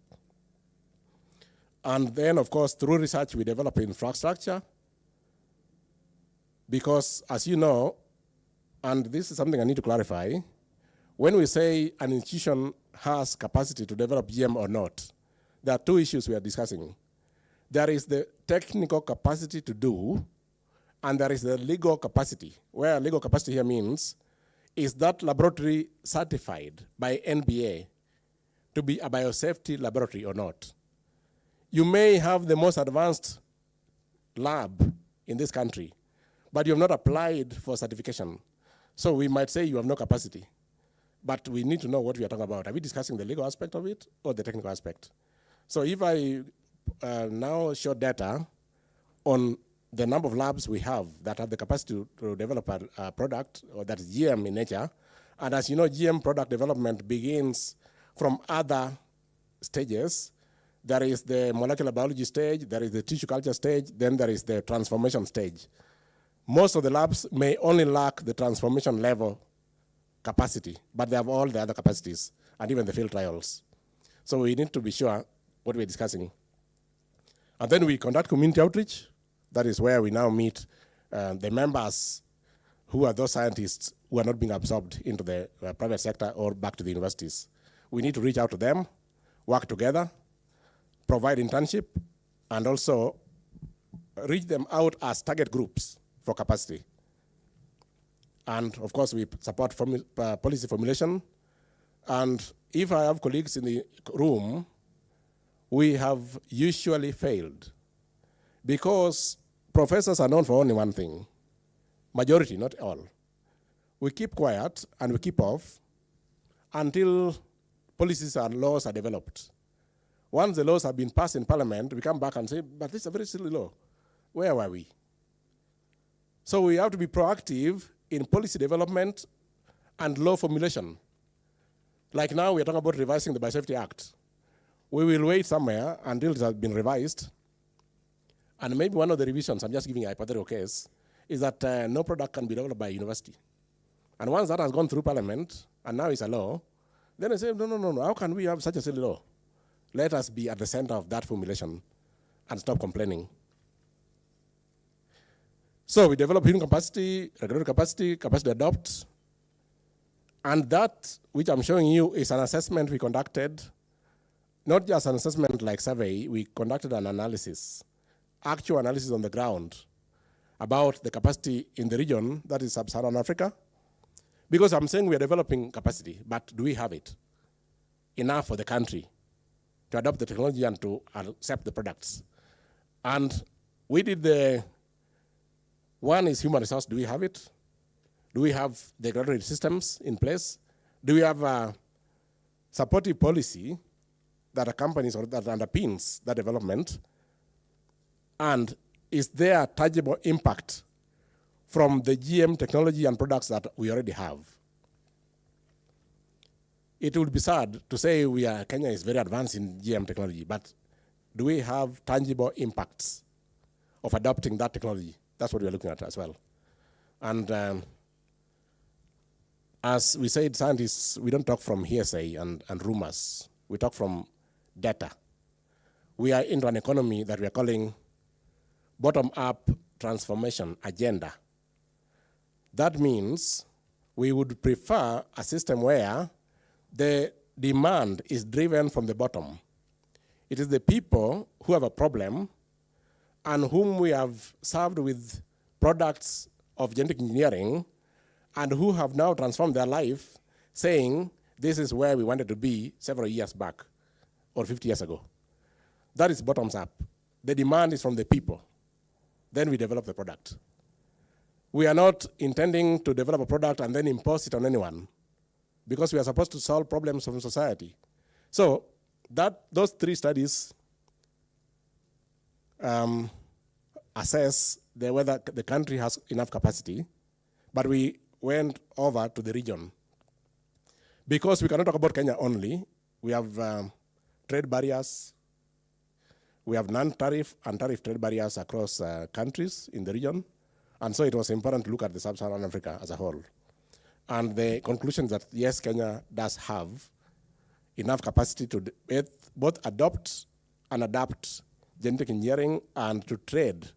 And then, of course, through research, we develop infrastructure, because as you know, and this is something I need to clarify, when we say an institution has capacity to develop GM or not, there are two issues we are discussing. There is the technical capacity to do, and there is the legal capacity. Where legal capacity here means, is that laboratory certified by NBA to be a biosafety laboratory or not? You may have the most advanced lab in this country, but you have not applied for certification. So we might say you have no capacity, but we need to know what we are talking about. Are we discussing the legal aspect of it or the technical aspect? So if I now show data on the number of labs we have that have the capacity to develop a product, or that is GM in nature, and as you know, GM product development begins from other stages. There is the molecular biology stage, there is the tissue culture stage, then there is the transformation stage. Most of the labs may only lack the transformation level capacity, but they have all the other capacities, and even the field trials. So we need to be sure what we're discussing. And then we conduct community outreach. That is where we now meet the members who are those scientists who are not being absorbed into the private sector or back to the universities. We need to reach out to them, work together, provide internship, and also reach them out as target groups for capacity. And of course, we support policy formulation. And if I have colleagues in the room, we have usually failed because professors are known for only one thing. Majority, not all. We keep quiet and we keep off until policies and laws are developed. Once the laws have been passed in Parliament, we come back and say, but this is a very silly law. Where were we? So we have to be proactive in policy development and law formulation. Like now, we're talking about revising the Biosafety Act. We will wait somewhere until it has been revised. And maybe one of the revisions, I'm just giving a hypothetical case, is that no product can be developed by a university. And once that has gone through Parliament, and now it's a law, then I say, no, how can we have such a silly law? Let us be at the center of that formulation and stop complaining. So we develop human capacity, regulatory capacity, capacity adopt, and that which I'm showing you is an assessment we conducted, not just an assessment like survey, we conducted an analysis, actual analysis on the ground about the capacity in the region, that is sub-Saharan Africa, because I'm saying we are developing capacity, but do we have it? Enough for the country to adopt the technology and to accept the products. And we did one is human resource, do we have it? Do we have the regulatory systems in place? Do we have a supportive policy that accompanies or that underpins that development? And is there a tangible impact from the GM technology and products that we already have? It would be sad to say Kenya is very advanced in GM technology, but do we have tangible impacts of adopting that technology? That's what we're looking at as well. And as we said, scientists, we don't talk from hearsay and rumors. We talk from data. We are into an economy that we are calling bottom-up transformation agenda. That means we would prefer a system where the demand is driven from the bottom. It is the people who have a problem and whom we have served with products of genetic engineering and who have now transformed their life saying, this is where we wanted to be several years back or 50 years ago. That is bottoms up. The demand is from the people. Then we develop the product. We are not intending to develop a product and then impose it on anyone because we are supposed to solve problems of society. So those three studies assess whether the country has enough capacity, but we went over to the region. Because we cannot talk about Kenya only, we have trade barriers, we have non-tariff and tariff trade barriers across countries in the region, and so it was important to look at the sub-Saharan Africa as a whole. And the conclusion is that yes, Kenya does have enough capacity to both adopt and adapt genetic engineering and to trade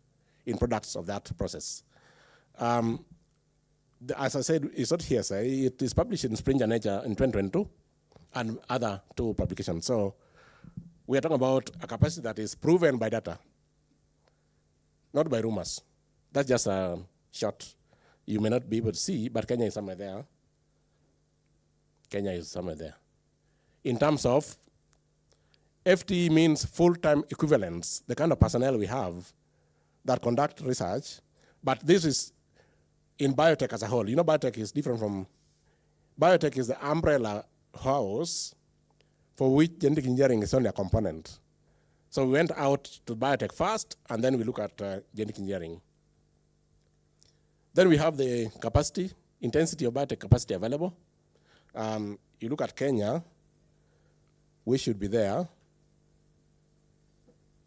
in products of that process. As I said, it's not hearsay. It is published in Springer Nature in 2022 and other two publications. So we are talking about a capacity that is proven by data, not by rumors. That's just a shot you may not be able to see, but Kenya is somewhere there. Kenya is somewhere there. In terms of FTE means full-time equivalents, the kind of personnel we have that conduct research, but this is in biotech as a whole. You know, biotech is different from, biotech is the umbrella house for which genetic engineering is only a component. So we went out to biotech first, and then we look at genetic engineering. Then we have the capacity, intensity of biotech capacity available. You look at Kenya, we should be there.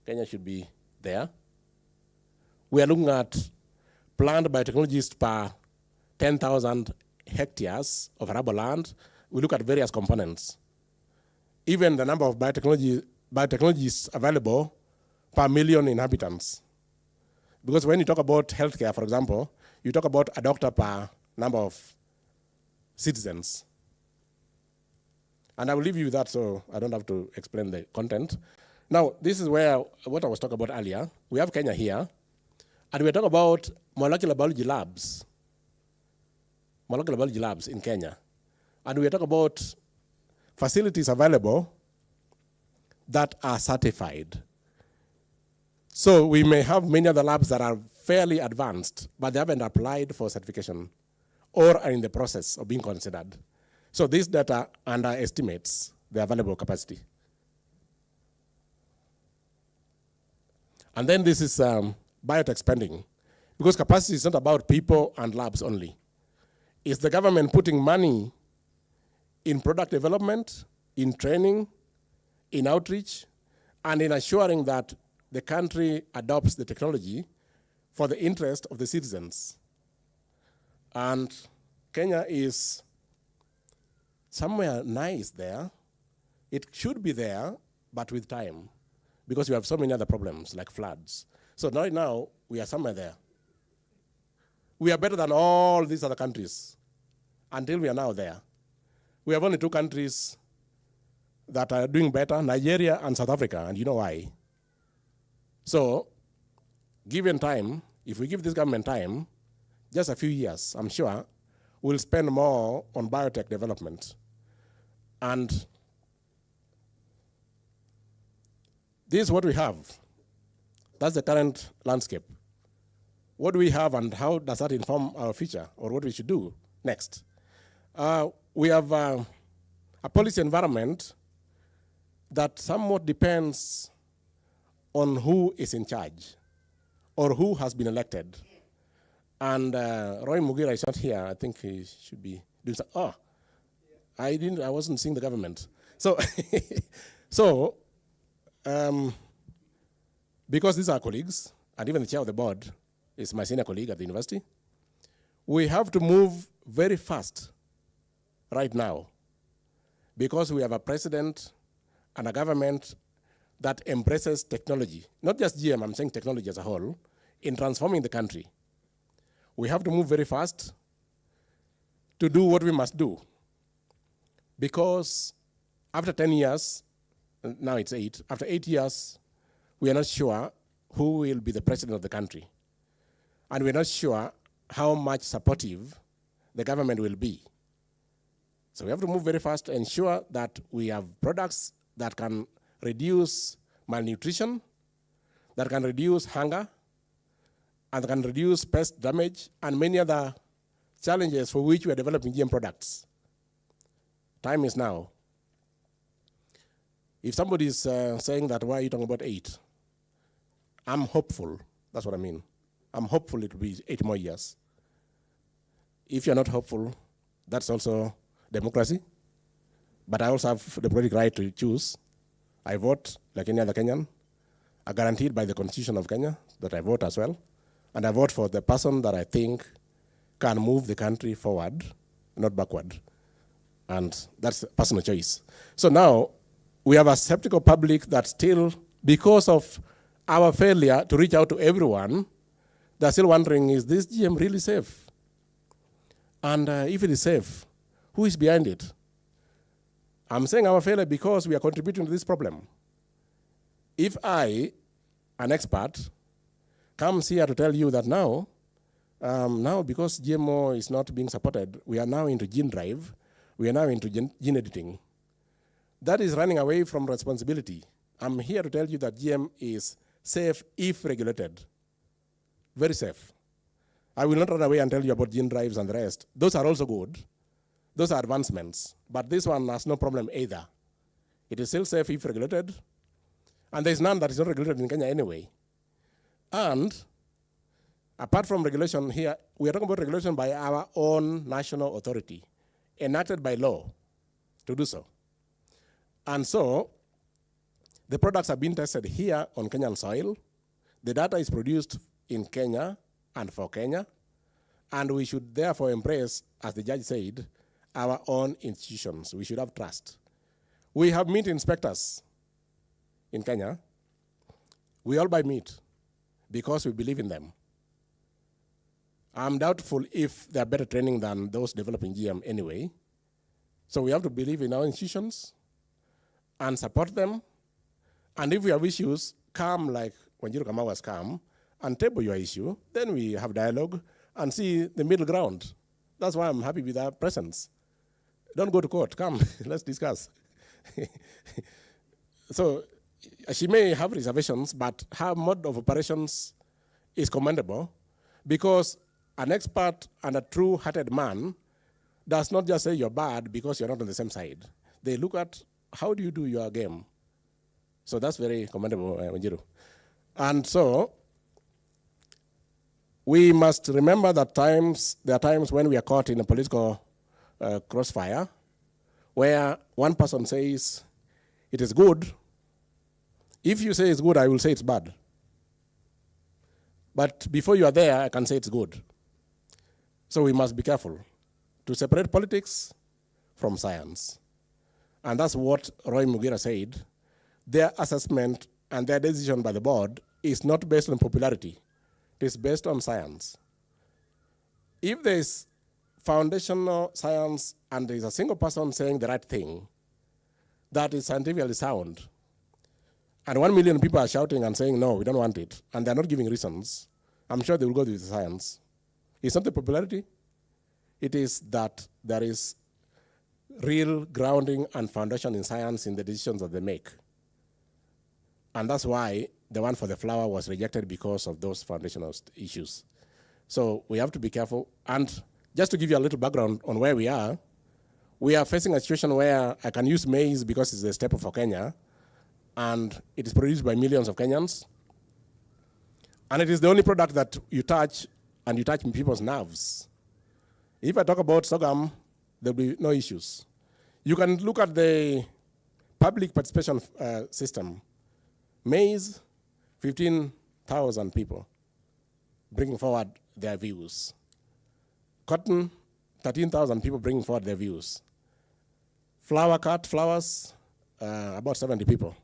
Kenya should be there. We are looking at planned biotechnologies per 10,000 hectares of arable land. We look at various components. Even the number of biotechnologies available per million inhabitants. Because when you talk about healthcare, for example, you talk about a doctor per number of citizens. And I will leave you with that so I don't have to explain the content. Now, this is where what I was talking about earlier. We have Kenya here, and we're talking about molecular biology labs in Kenya. And we're talking about facilities available that are certified. So we may have many other labs that are fairly advanced, but they haven't applied for certification or are in the process of being considered. So this data underestimates the available capacity. And then this is biotech spending, because capacity is not about people and labs only. It's the government putting money in product development, in training, in outreach, and in assuring that the country adopts the technology for the interest of the citizens. And Kenya is somewhere nice there. It should be there, but with time, because we have so many other problems like floods. So right now, we are somewhere there. We are better than all these other countries until we are now there. We have only 2 countries that are doing better, Nigeria and South Africa, and you know why. So, given time, if we give this government time, just a few years, I'm sure, we'll spend more on biotech development. And this is what we have. That's the current landscape. What do we have and how does that inform our future or what we should do next? We have a policy environment that somewhat depends on who is in charge or who has been elected. And Roy Mugira is not here. I think he should be doing something. Oh, I wasn't seeing the government. So, because these are colleagues, and even the chair of the board is my senior colleague at the university, we have to move very fast right now because we have a president and a government that embraces technology, not just GM, I'm saying technology as a whole, in transforming the country. We have to move very fast to do what we must do. Because after 10 years, now it's 8, after 8 years, we are not sure who will be the president of the country. And we're not sure how much supportive the government will be. So we have to move very fast to ensure that we have products that can reduce malnutrition, that can reduce hunger, and can reduce pest damage, and many other challenges for which we are developing GM products. Time is now. If somebody is saying that, why are you talking about 8? I'm hopeful. That's what I mean. I'm hopeful it will be 8 more years. If you're not hopeful, that's also democracy. But I also have the democratic right to choose. I vote like any other Kenyan. I'm guaranteed by the Constitution of Kenya that I vote as well. And I vote for the person that I think can move the country forward, not backward. And that's a personal choice. So now, we have a skeptical public that still, because of our failure to reach out to everyone, they're still wondering, is this GM really safe? And if it is safe, who is behind it? I'm saying our failure because we are contributing to this problem. If I, an expert, comes here to tell you that now because GMO is not being supported, we are now into gene drive, we are now into gene editing. That is running away from responsibility. I'm here to tell you that GM is safe if regulated. Very safe. I will not run away and tell you about gene drives and the rest. Those are also good. Those are advancements. But this one has no problem either. It is still safe if regulated. And there's none that is not regulated in Kenya anyway. And apart from regulation here, we are talking about regulation by our own national authority, enacted by law to do so. And so, the products are being tested here on Kenyan soil. The data is produced in Kenya and for Kenya. And we should therefore embrace, as the judge said, our own institutions. We should have trust. We have meat inspectors in Kenya. We all buy meat because we believe in them. I'm doubtful if they're better training than those developing GM anyway. So we have to believe in our institutions and support them. And if we have issues, come like when Wanjiru Kamau was come and table your issue, then we have dialogue and see the middle ground. That's why I'm happy with our presence. Don't go to court, come, let's discuss. So she may have reservations, but her mode of operations is commendable because an expert and a true-hearted man does not just say you're bad because you're not on the same side. They look at how do you do your game. So that's very commendable, Wanjiru. And so we must remember that there are times when we are caught in a political crossfire where one person says it is good. If you say it's good, I will say it's bad. But before you are there, I can say it's good. So we must be careful to separate politics from science. And that's what Roy Mugira said. Their assessment and their decision by the board is not based on popularity. It is based on science. If there is foundational science and there is a single person saying the right thing, that is scientifically sound, and 1 million people are shouting and saying, no, we don't want it, and they're not giving reasons, I'm sure they will go with the science. It's not the popularity. It is that there is real grounding and foundation in science in the decisions that they make. And that's why the one for the flower was rejected because of those foundational issues. So we have to be careful. And just to give you a little background on where we are facing a situation where I can use maize because it's a staple for Kenya, and it is produced by millions of Kenyans. And it is the only product that you touch, and you touch people's nerves. If I talk about sorghum, there'll be no issues. You can look at the public participation system. Maize, 15,000 people bringing forward their views. Cotton, 13,000 people bringing forward their views. Flowers, about 70 people.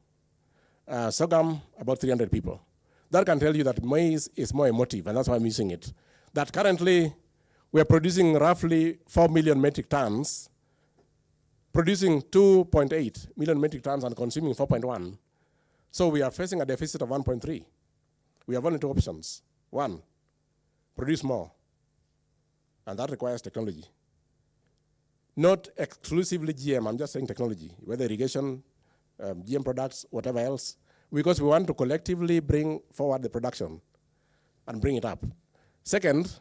Sorghum, about 300 people. That can tell you that maize is more emotive, and that's why I'm using it. That currently, we are producing roughly 4 million metric tons, producing 2.8 million metric tons and consuming 4.1. So we are facing a deficit of 1.3. We have only two options. One, produce more, and that requires technology. Not exclusively GM, I'm just saying technology, whether irrigation, GM products, whatever else, because we want to collectively bring forward the production and bring it up. Second,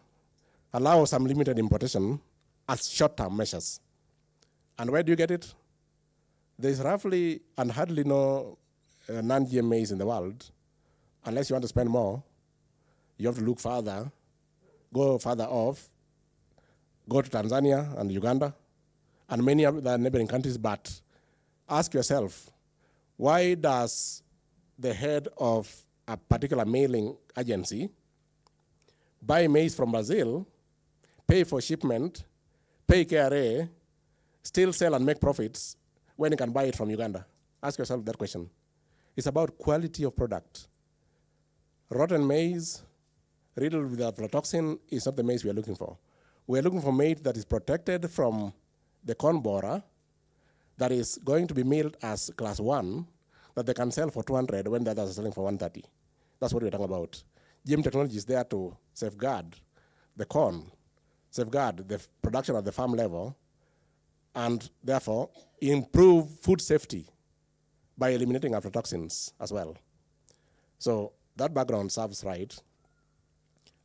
allow some limited importation as short-term measures. And where do you get it? There's roughly and hardly no non-GM maize in the world. Unless you want to spend more, you have to look further, go further off, go to Tanzania and Uganda and many other neighboring countries, but ask yourself, why does the head of a particular mailing agency buy maize from Brazil, pay for shipment, pay KRA, still sell and make profits when you can buy it from Uganda? Ask yourself that question. It's about quality of product. Rotten maize, riddled with aflatoxin, is not the maize we are looking for. We are looking for maize that is protected from the corn borer, that is going to be milled as class 1, that they can sell for 200 when the others are selling for 130. That's what we're talking about. GM technology is there to safeguard the corn, safeguard the production at the farm level, and therefore improve food safety by eliminating aflatoxins as well. So that background serves right.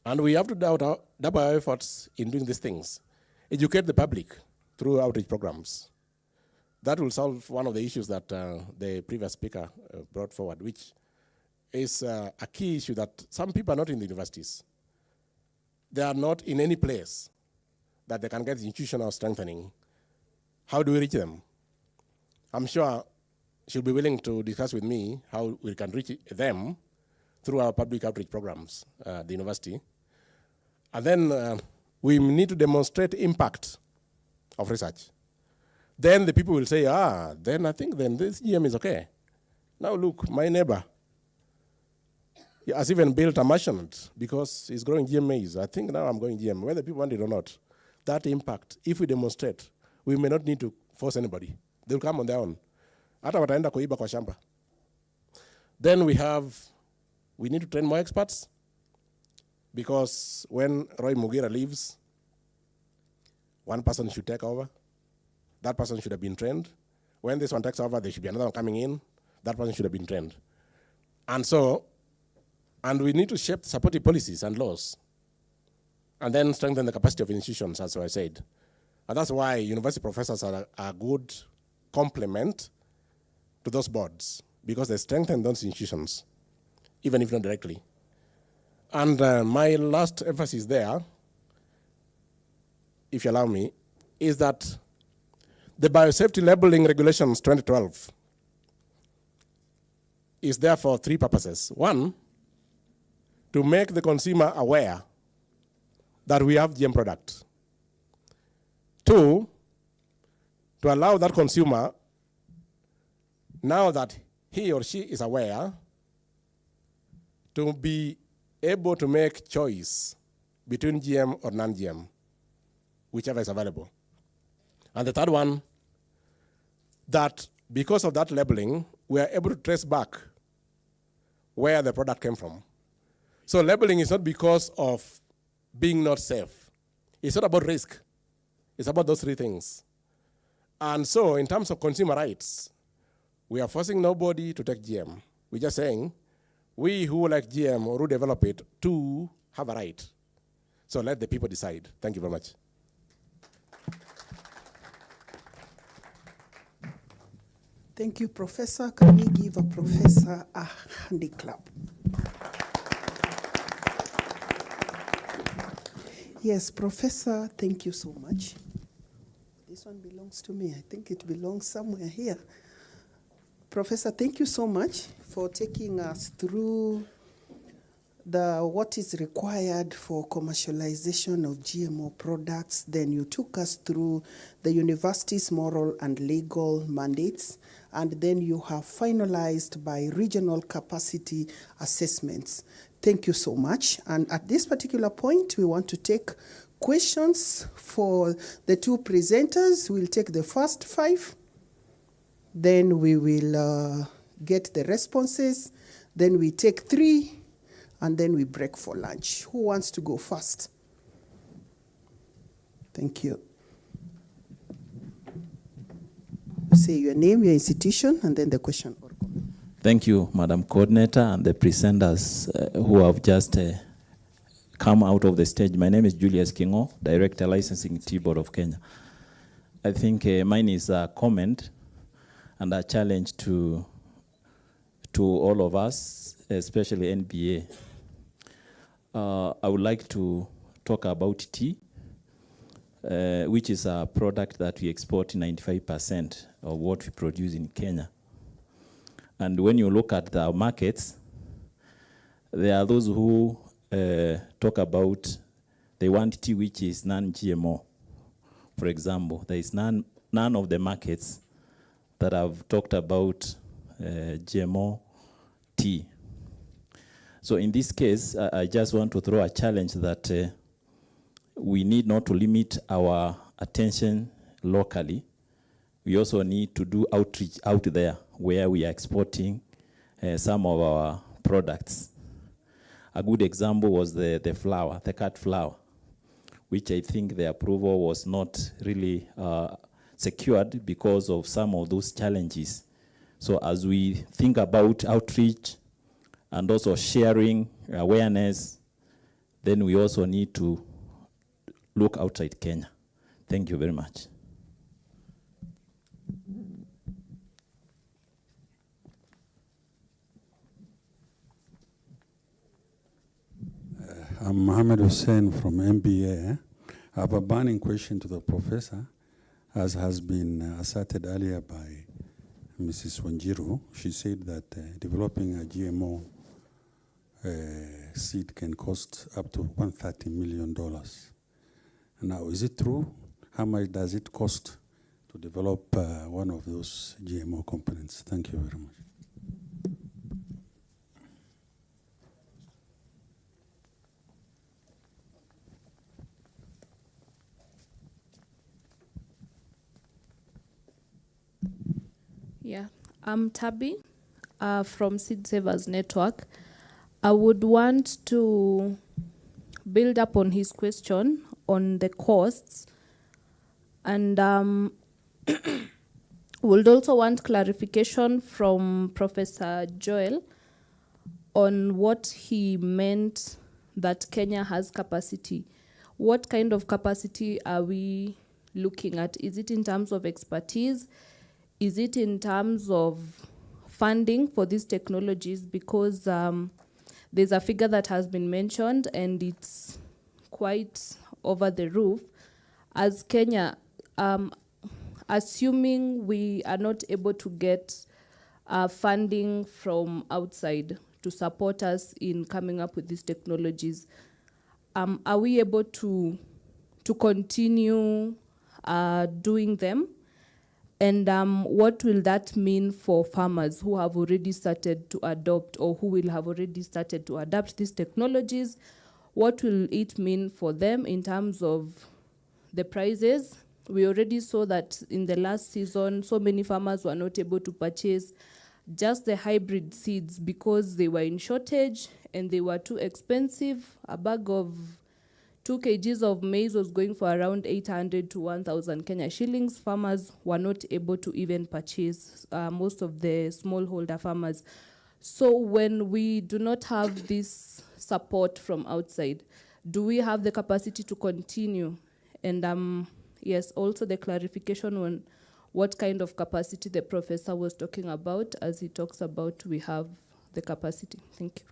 And we have to double our efforts in doing these things. Educate the public through outreach programs. That will solve one of the issues that the previous speaker brought forward, which is a key issue that some people are not in the universities. They are not in any place that they can get institutional strengthening. How do we reach them? I'm sure she'll be willing to discuss with me how we can reach them through our public outreach programs, the university. And then we need to demonstrate impact of research. Then the people will say, then I think then this GM is okay. Now look, my neighbor, He has even built a merchant because he's growing GM maize. I think now I'm going GM, whether people want it or not. That impact, if we demonstrate, we may not need to force anybody. They'll come on their own. Hata wataenda kuiba kwa shamba. Then we need to train more experts, because when Roy Mugira leaves, one person should take over. That person should have been trained. When this one takes over, there should be another one coming in. That person should have been trained. And we need to shape supportive policies and laws, and then strengthen the capacity of institutions, as I said. And that's why university professors are a good complement to those boards, because they strengthen those institutions, even if not directly. And my last emphasis there, if you allow me, is that the Biosafety Labeling Regulations 2012 is there for three purposes. One, to make the consumer aware that we have GM products. Two, to allow that consumer, now that he or she is aware, to be able to make choice between GM or non-GM, whichever is available. And the third one, that because of that labeling, we are able to trace back where the product came from. So labeling is not because of being not safe. It's not about risk. It's about those three things. And so in terms of consumer rights, we are forcing nobody to take GM. We're just saying, we who like GM or who develop it to have a right. So let the people decide. Thank you very much. Thank you, Professor. Can we give a professor a handy clap? Yes, Professor, thank you so much. This one belongs to me. I think it belongs somewhere here. Professor, thank you so much for taking us through what is required for commercialization of GMO products. Then you took us through the university's moral and legal mandates, and then you have finalized by regional capacity assessments. Thank you so much. And at this particular point, we want to take questions for the two presenters. We'll take the first 5. Then we will get the responses. Then we take 3, and then we break for lunch. Who wants to go first? Thank you. Say your name, your institution, and then the question or comment. Thank you, Madam Coordinator, and the presenters who have just come out of the stage. My name is Julius Kingo, Director Licensing Tea Board of Kenya. I think mine is a comment and a challenge to all of us, especially NBA. I would like to talk about tea, which is a product that we export 95% of what we produce in Kenya. And when you look at the markets, there are those who talk about they want tea which is non-GMO. For example, there is none of the markets that have talked about GMO tea. So in this case, I just want to throw a challenge that we need not to limit our attention locally. We also need to do outreach out there where we are exporting some of our products. A good example was the flour, the cut flour, which I think the approval was not really secured because of some of those challenges. So as we think about outreach and also sharing awareness, then we also need to look outside Kenya. Thank you very much. I'm Mohammed Hussein from MBA. I have a burning question to the professor, as has been asserted earlier by Mrs. Wanjiru. She said that developing a GMO seed can cost up to $130 million. Now, is it true? How much does it cost to develop one of those GMO components? Thank you very much. I'm Tabby from Seed Savers Network. I would want to build up on his question on the costs, and would also want clarification from Professor Joel on what he meant that Kenya has capacity. What kind of capacity are we looking at? Is it in terms of expertise? Is it in terms of funding for these technologies? Because there's a figure that has been mentioned and it's quite over the roof. As Kenya, assuming we are not able to get funding from outside to support us in coming up with these technologies, are we able to continue doing them? And what will that mean for farmers who have already started to adopt, or who will have already started to adapt these technologies? What will it mean for them in terms of the prices? We already saw that in the last season, so many farmers were not able to purchase just the hybrid seeds because they were in shortage and they were too expensive. A bag of 2 kgs of maize was going for around 800 to 1,000 Kenya shillings. Farmers were not able to even purchase, most of the smallholder farmers. So when we do not have this support from outside, do we have the capacity to continue? And yes, also the clarification on what kind of capacity the professor was talking about as he talks about we have the capacity. Thank you.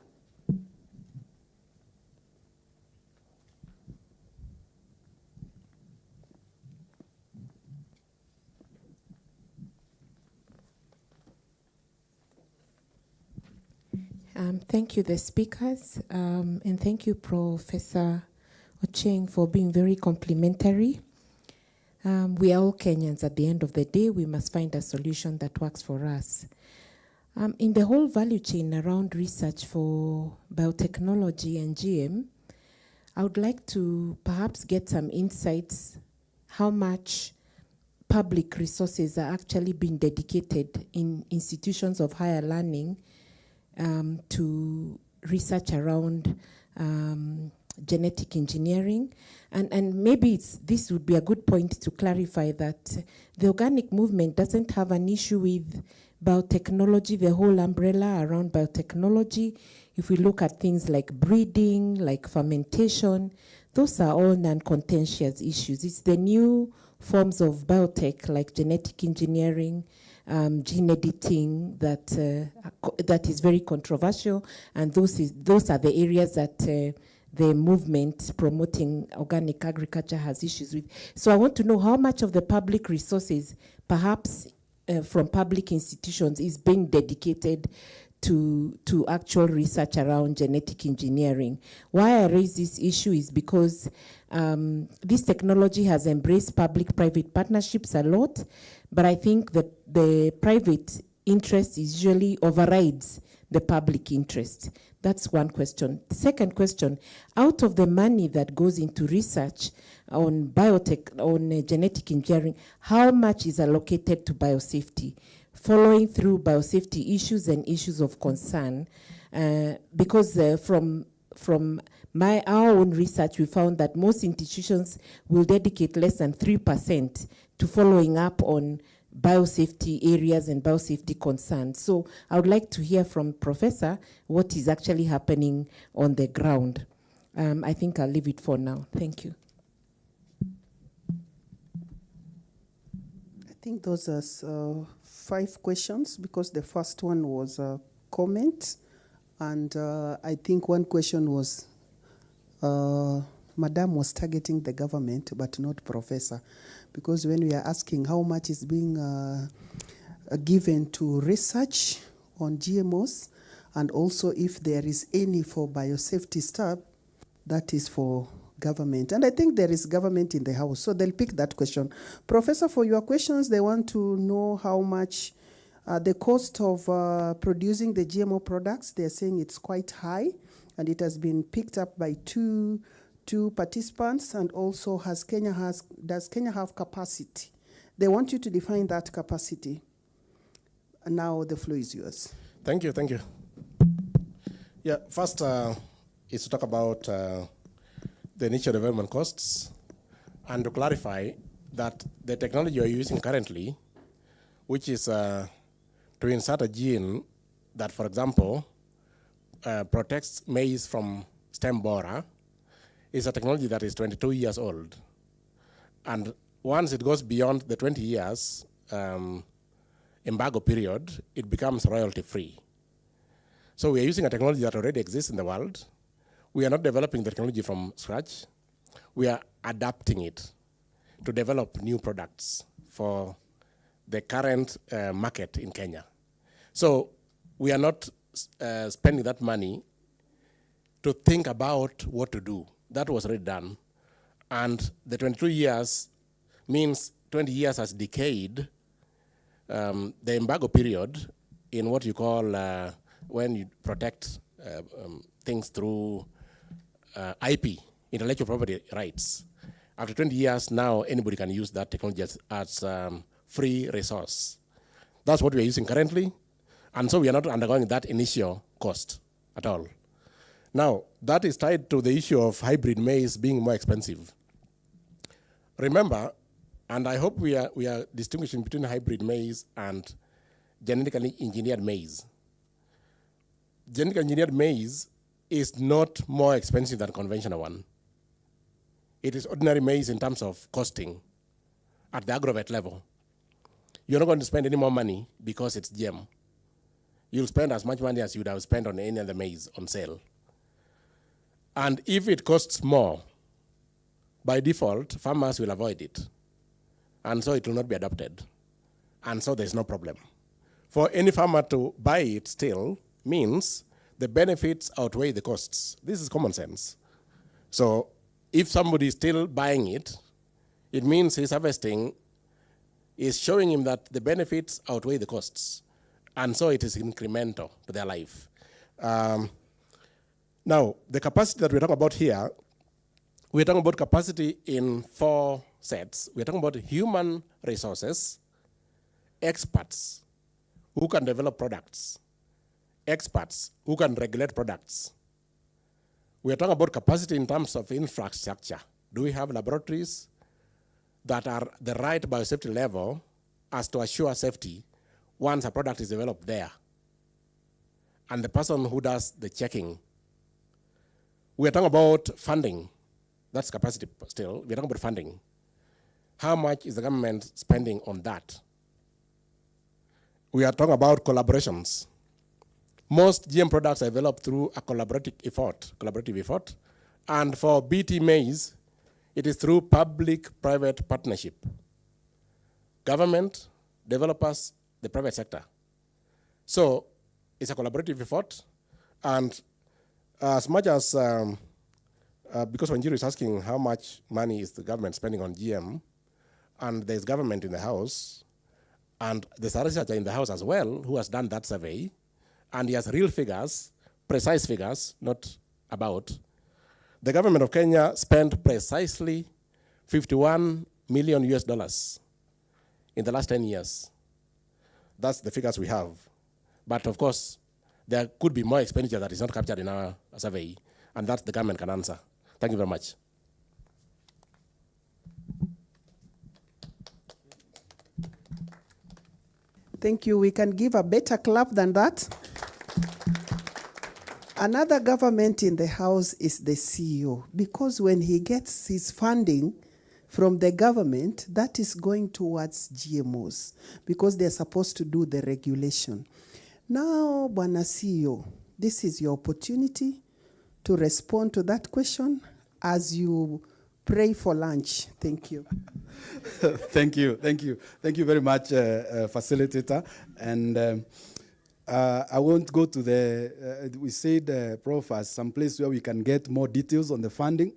Thank you, the speakers, and thank you, Professor Ocheng, for being very complimentary. We are all Kenyans. At the end of the day, we must find a solution that works for us. In the whole value chain around research for biotechnology and GM, I would like to perhaps get some insights how much public resources are actually being dedicated in institutions of higher learning to research around genetic engineering. And maybe this would be a good point to clarify that the organic movement doesn't have an issue with biotechnology, the whole umbrella around biotechnology. If we look at things like breeding, like fermentation, those are all non-contentious issues. It's the new forms of biotech, like genetic engineering, gene editing, that is very controversial, and those are the areas that the movement promoting organic agriculture has issues with. So I want to know how much of the public resources, perhaps from public institutions, is being dedicated to actual research around genetic engineering. Why I raise this issue is because this technology has embraced public-private partnerships a lot, but I think the private interest usually overrides the public interest. That's one question. The second question, out of the money that goes into research on biotech, on genetic engineering, how much is allocated to biosafety? Following through biosafety issues and issues of concern, because from our own research, we found that most institutions will dedicate less than 3% to following up on biosafety areas and biosafety concerns. So I would like to hear from Professor what is actually happening on the ground. I think I'll leave it for now. Thank you. I think those are 5 questions, because the first one was a comment, and I think one question was Madam was targeting the government but not Professor, because when we are asking how much is being given to research on GMOs, and also if there is any for biosafety stuff, that is for government. And I think there is government in the house, so they'll pick that question. Professor, for your questions, they want to know how much the cost of producing the GMO products. They're saying it's quite high, and it has been picked up by two participants, and also does Kenya have capacity? They want you to define that capacity. And now the floor is yours. Thank you, thank you. Yeah, first is to talk about the initial development costs and to clarify that the technology you're using currently, which is to insert a gene that, for example, protects maize from stem borer, is a technology that is 22 years old. And once it goes beyond the 20 years embargo period, it becomes royalty free. So we are using a technology that already exists in the world. We are not developing the technology from scratch. We are adapting it to develop new products for the current market in Kenya. So we are not spending that money to think about what to do. That was already done. And the 22 years means 20 years has decayed the embargo period in what you call when you protect things through IP, intellectual property rights. After 20 years, now anybody can use that technology as free resource. That's what we are using currently. And so we are not undergoing that initial cost at all. Now, that is tied to the issue of hybrid maize being more expensive. Remember, and I hope we are distinguishing between hybrid maize and genetically engineered maize. Genetically engineered maize is not more expensive than conventional one. It is ordinary maize in terms of costing at the aggregate level. You're not going to spend any more money because it's GM. You'll spend as much money as you would have spent on any other maize on sale. And if it costs more, by default, farmers will avoid it. And so it will not be adopted. And so there's no problem. For any farmer to buy it still means the benefits outweigh the costs. This is common sense. So if somebody is still buying it, it means his harvesting is showing him that the benefits outweigh the costs. And so it is incremental to their life. Now, the capacity that we're talking about here, we're talking about capacity in 4 sets. We're talking about human resources, experts who can develop products, experts who can regulate products. We're talking about capacity in terms of infrastructure. Do we have laboratories that are the right biosafety level as to assure safety once a product is developed there? And the person who does the checking. We're talking about funding. That's capacity still. We're talking about funding. How much is the government spending on that? We are talking about collaborations. Most GM products are developed through a collaborative effort. And for BT maize, it is through public-private partnership. Government, developers, the private sector. So it's a collaborative effort. And as much as, because Wanjiru is asking how much money is the government spending on GM, and there's government in the house, and there's a researcher in the house as well who has done that survey, and he has real figures, precise figures, not about. The government of Kenya spent precisely $51 million in the last 10 years. That's the figures we have. But of course, there could be more expenditure that is not captured in our survey, and that the government can answer. Thank you very much. Thank you. We can give a better clap than that. Another government in the house is the CEO, because when he gets his funding from the government, that is going towards GMOs, because they're supposed to do the regulation. Now, Bwana CEO, this is your opportunity to respond to that question as you pray for lunch. Thank you. Thank you very much, facilitator. And I won't go to the, we said, Prof, as some place where we can get more details on the funding.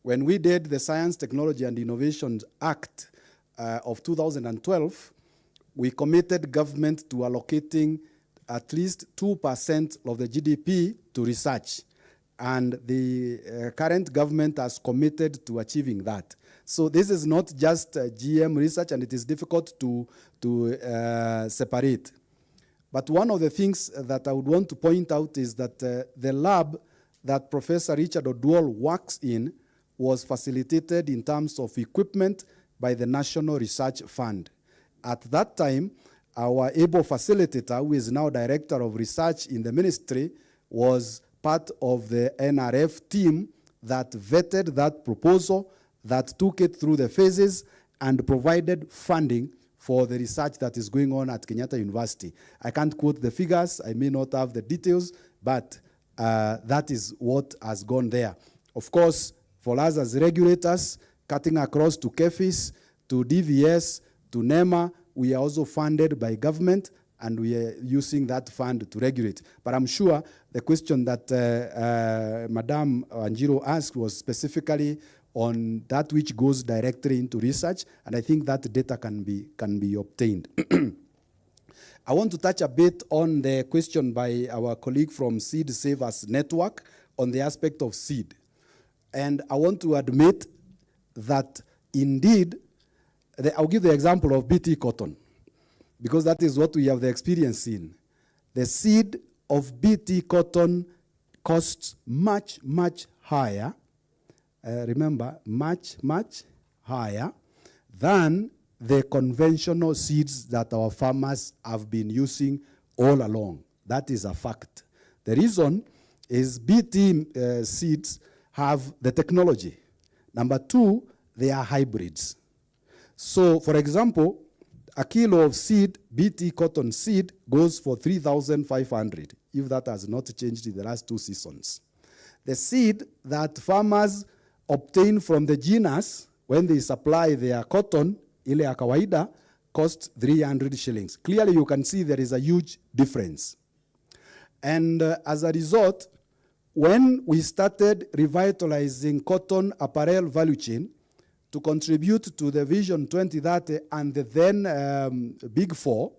When we did the Science, Technology and Innovation Act of 2012, we committed government to allocating at least 2% of the GDP to research. And the current government has committed to achieving that. So this is not just GM research, and it is difficult to separate. But one of the things that I would want to point out is that the lab that Professor Richard Oduol works in was facilitated in terms of equipment by the National Research Fund. At that time, our able facilitator, who is now Director of Research in the ministry, was part of the NRF team that vetted that proposal, that took it through the phases, and provided funding for the research that is going on at Kenyatta University. I can't quote the figures, I may not have the details, but that is what has gone there. Of course, for us as regulators, cutting across to KEFIS, to DVS, to NEMA, we are also funded by government, and we are using that fund to regulate. But I'm sure the question that Madam Wanjiru asked was specifically on that which goes directly into research, and I think that data can be obtained. I want to touch a bit on the question by our colleague from Seed Savers Network on the aspect of seed. And I want to admit that indeed, I'll give the example of BT cotton, because that is what we have the experience in. The seed of BT cotton costs much, much higher, remember, much, much higher than the conventional seeds that our farmers have been using all along. That is a fact. The reason is BT seeds have the technology. Number two, they are hybrids. So, for example, a kilo of seed, BT cotton seed, goes for 3,500, if that has not changed in the last 2 seasons. The seed that farmers obtain from the genus when they supply their cotton, ile ya kawaida, costs 300 shillings. Clearly, you can see there is a huge difference. And as a result, when we started revitalizing cotton apparel value chain to contribute to the Vision 2030 and the then Big Four,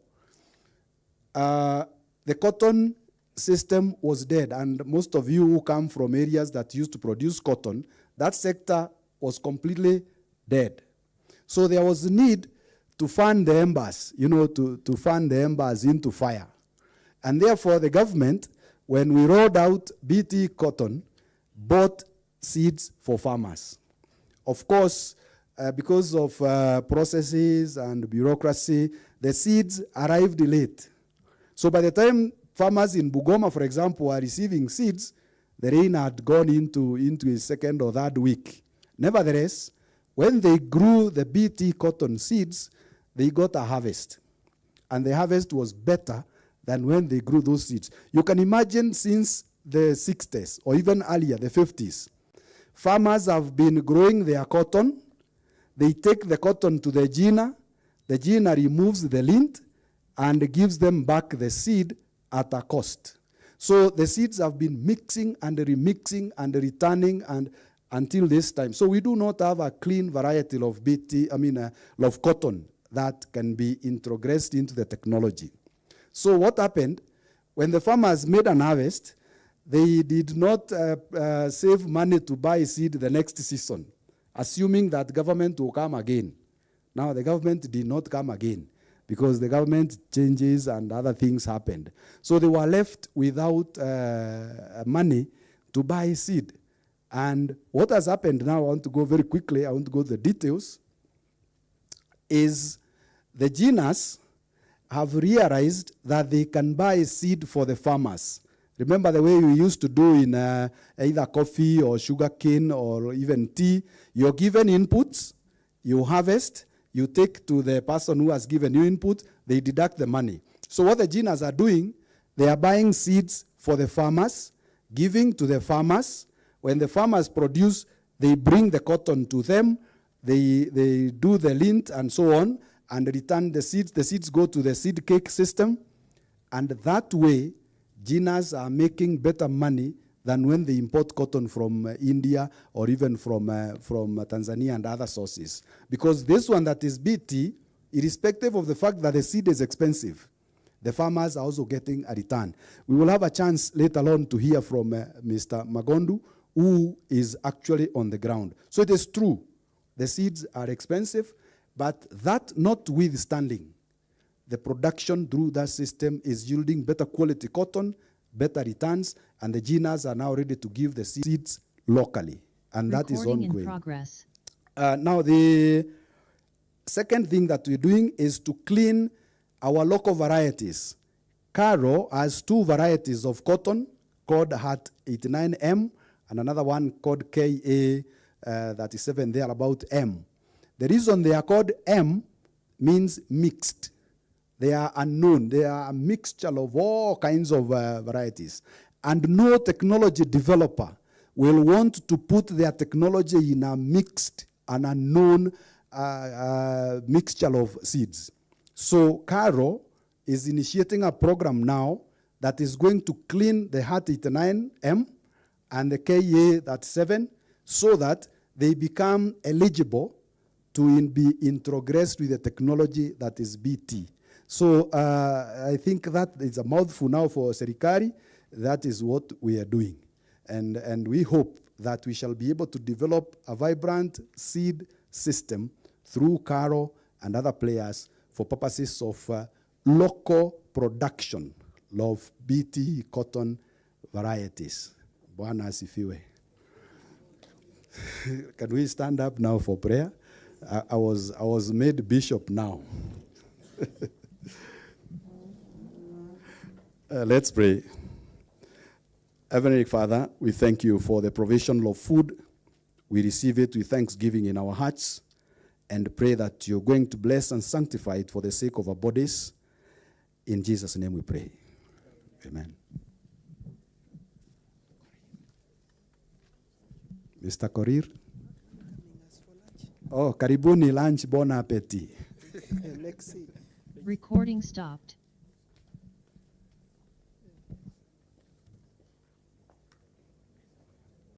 the cotton system was dead. And most of you who come from areas that used to produce cotton, that sector was completely dead. So there was a need to fan the embers, to fan the embers into fire. And therefore, the government, when we rolled out BT cotton, bought seeds for farmers. Of course, because of processes and bureaucracy, the seeds arrived late. So by the time farmers in Bugoma, for example, are receiving seeds, the rain had gone into its second or third week. Nevertheless, when they grew the BT cotton seeds, they got a harvest. And the harvest was better than when they grew those seeds. You can imagine since the 60s, or even earlier, the 50s, farmers have been growing their cotton. They take the cotton to the giner removes the lint and gives them back the seed at a cost. So the seeds have been mixing and remixing and returning and until this time. So we do not have a clean variety of of cotton that can be introgressed into the technology. So what happened, when the farmers made an harvest, they did not save money to buy seed the next season, assuming that government will come again. Now the government did not come again because the government changes and other things happened. So they were left without money to buy seed. And what has happened now, I want to go very quickly, I want to go to the details, is the genus have realized that they can buy seed for the farmers. Remember the way we used to do in either coffee or sugarcane or even tea. You're given inputs, you harvest, you take to the person who has given you input, they deduct the money. So what the genus are doing, they are buying seeds for the farmers, giving to the farmers. When the farmers produce, they bring the cotton to them, they do the lint and so on, and return the seeds. The seeds go to the seed cake system, and that way, genus are making better money than when they import cotton from India or even from Tanzania and other sources. Because this one that is BT, irrespective of the fact that the seed is expensive, the farmers are also getting a return. We will have a chance later on to hear from Mr. Magondu, who is actually on the ground. So it is true, the seeds are expensive, but that notwithstanding, the production through that system is yielding better quality cotton, better returns, and the GNAs are now ready to give the seeds locally, and that is Recording in ongoing. progress. Now, the second thing that we're doing is to clean our local varieties. Caro has 2 varieties of cotton called Hat 89M and another one called KA37 there about M. The reason they are called M means mixed. They are unknown. They are a mixture of all kinds of varieties. And no technology developer will want to put their technology in a mixed and unknown mixture of seeds. So Caro is initiating a program now that is going to clean the Hat 89M and the KA37 so that they become eligible to be introgressed with the technology that is BT. So I think that is a mouthful now for Serikali. That is what we are doing. And we hope that we shall be able to develop a vibrant seed system through Caro and other players for purposes of local production of BT cotton varieties. Bwana asifiwe. Can we stand up now for prayer? I was made bishop now. Let's pray. Heavenly Father, we thank you for the provision of food. We receive it with thanksgiving in our hearts and pray that you're going to bless and sanctify it for the sake of our bodies. In Jesus' name we pray. Amen. Mr. Korir? Oh, karibuni lunch, bon appetit. Recording stopped.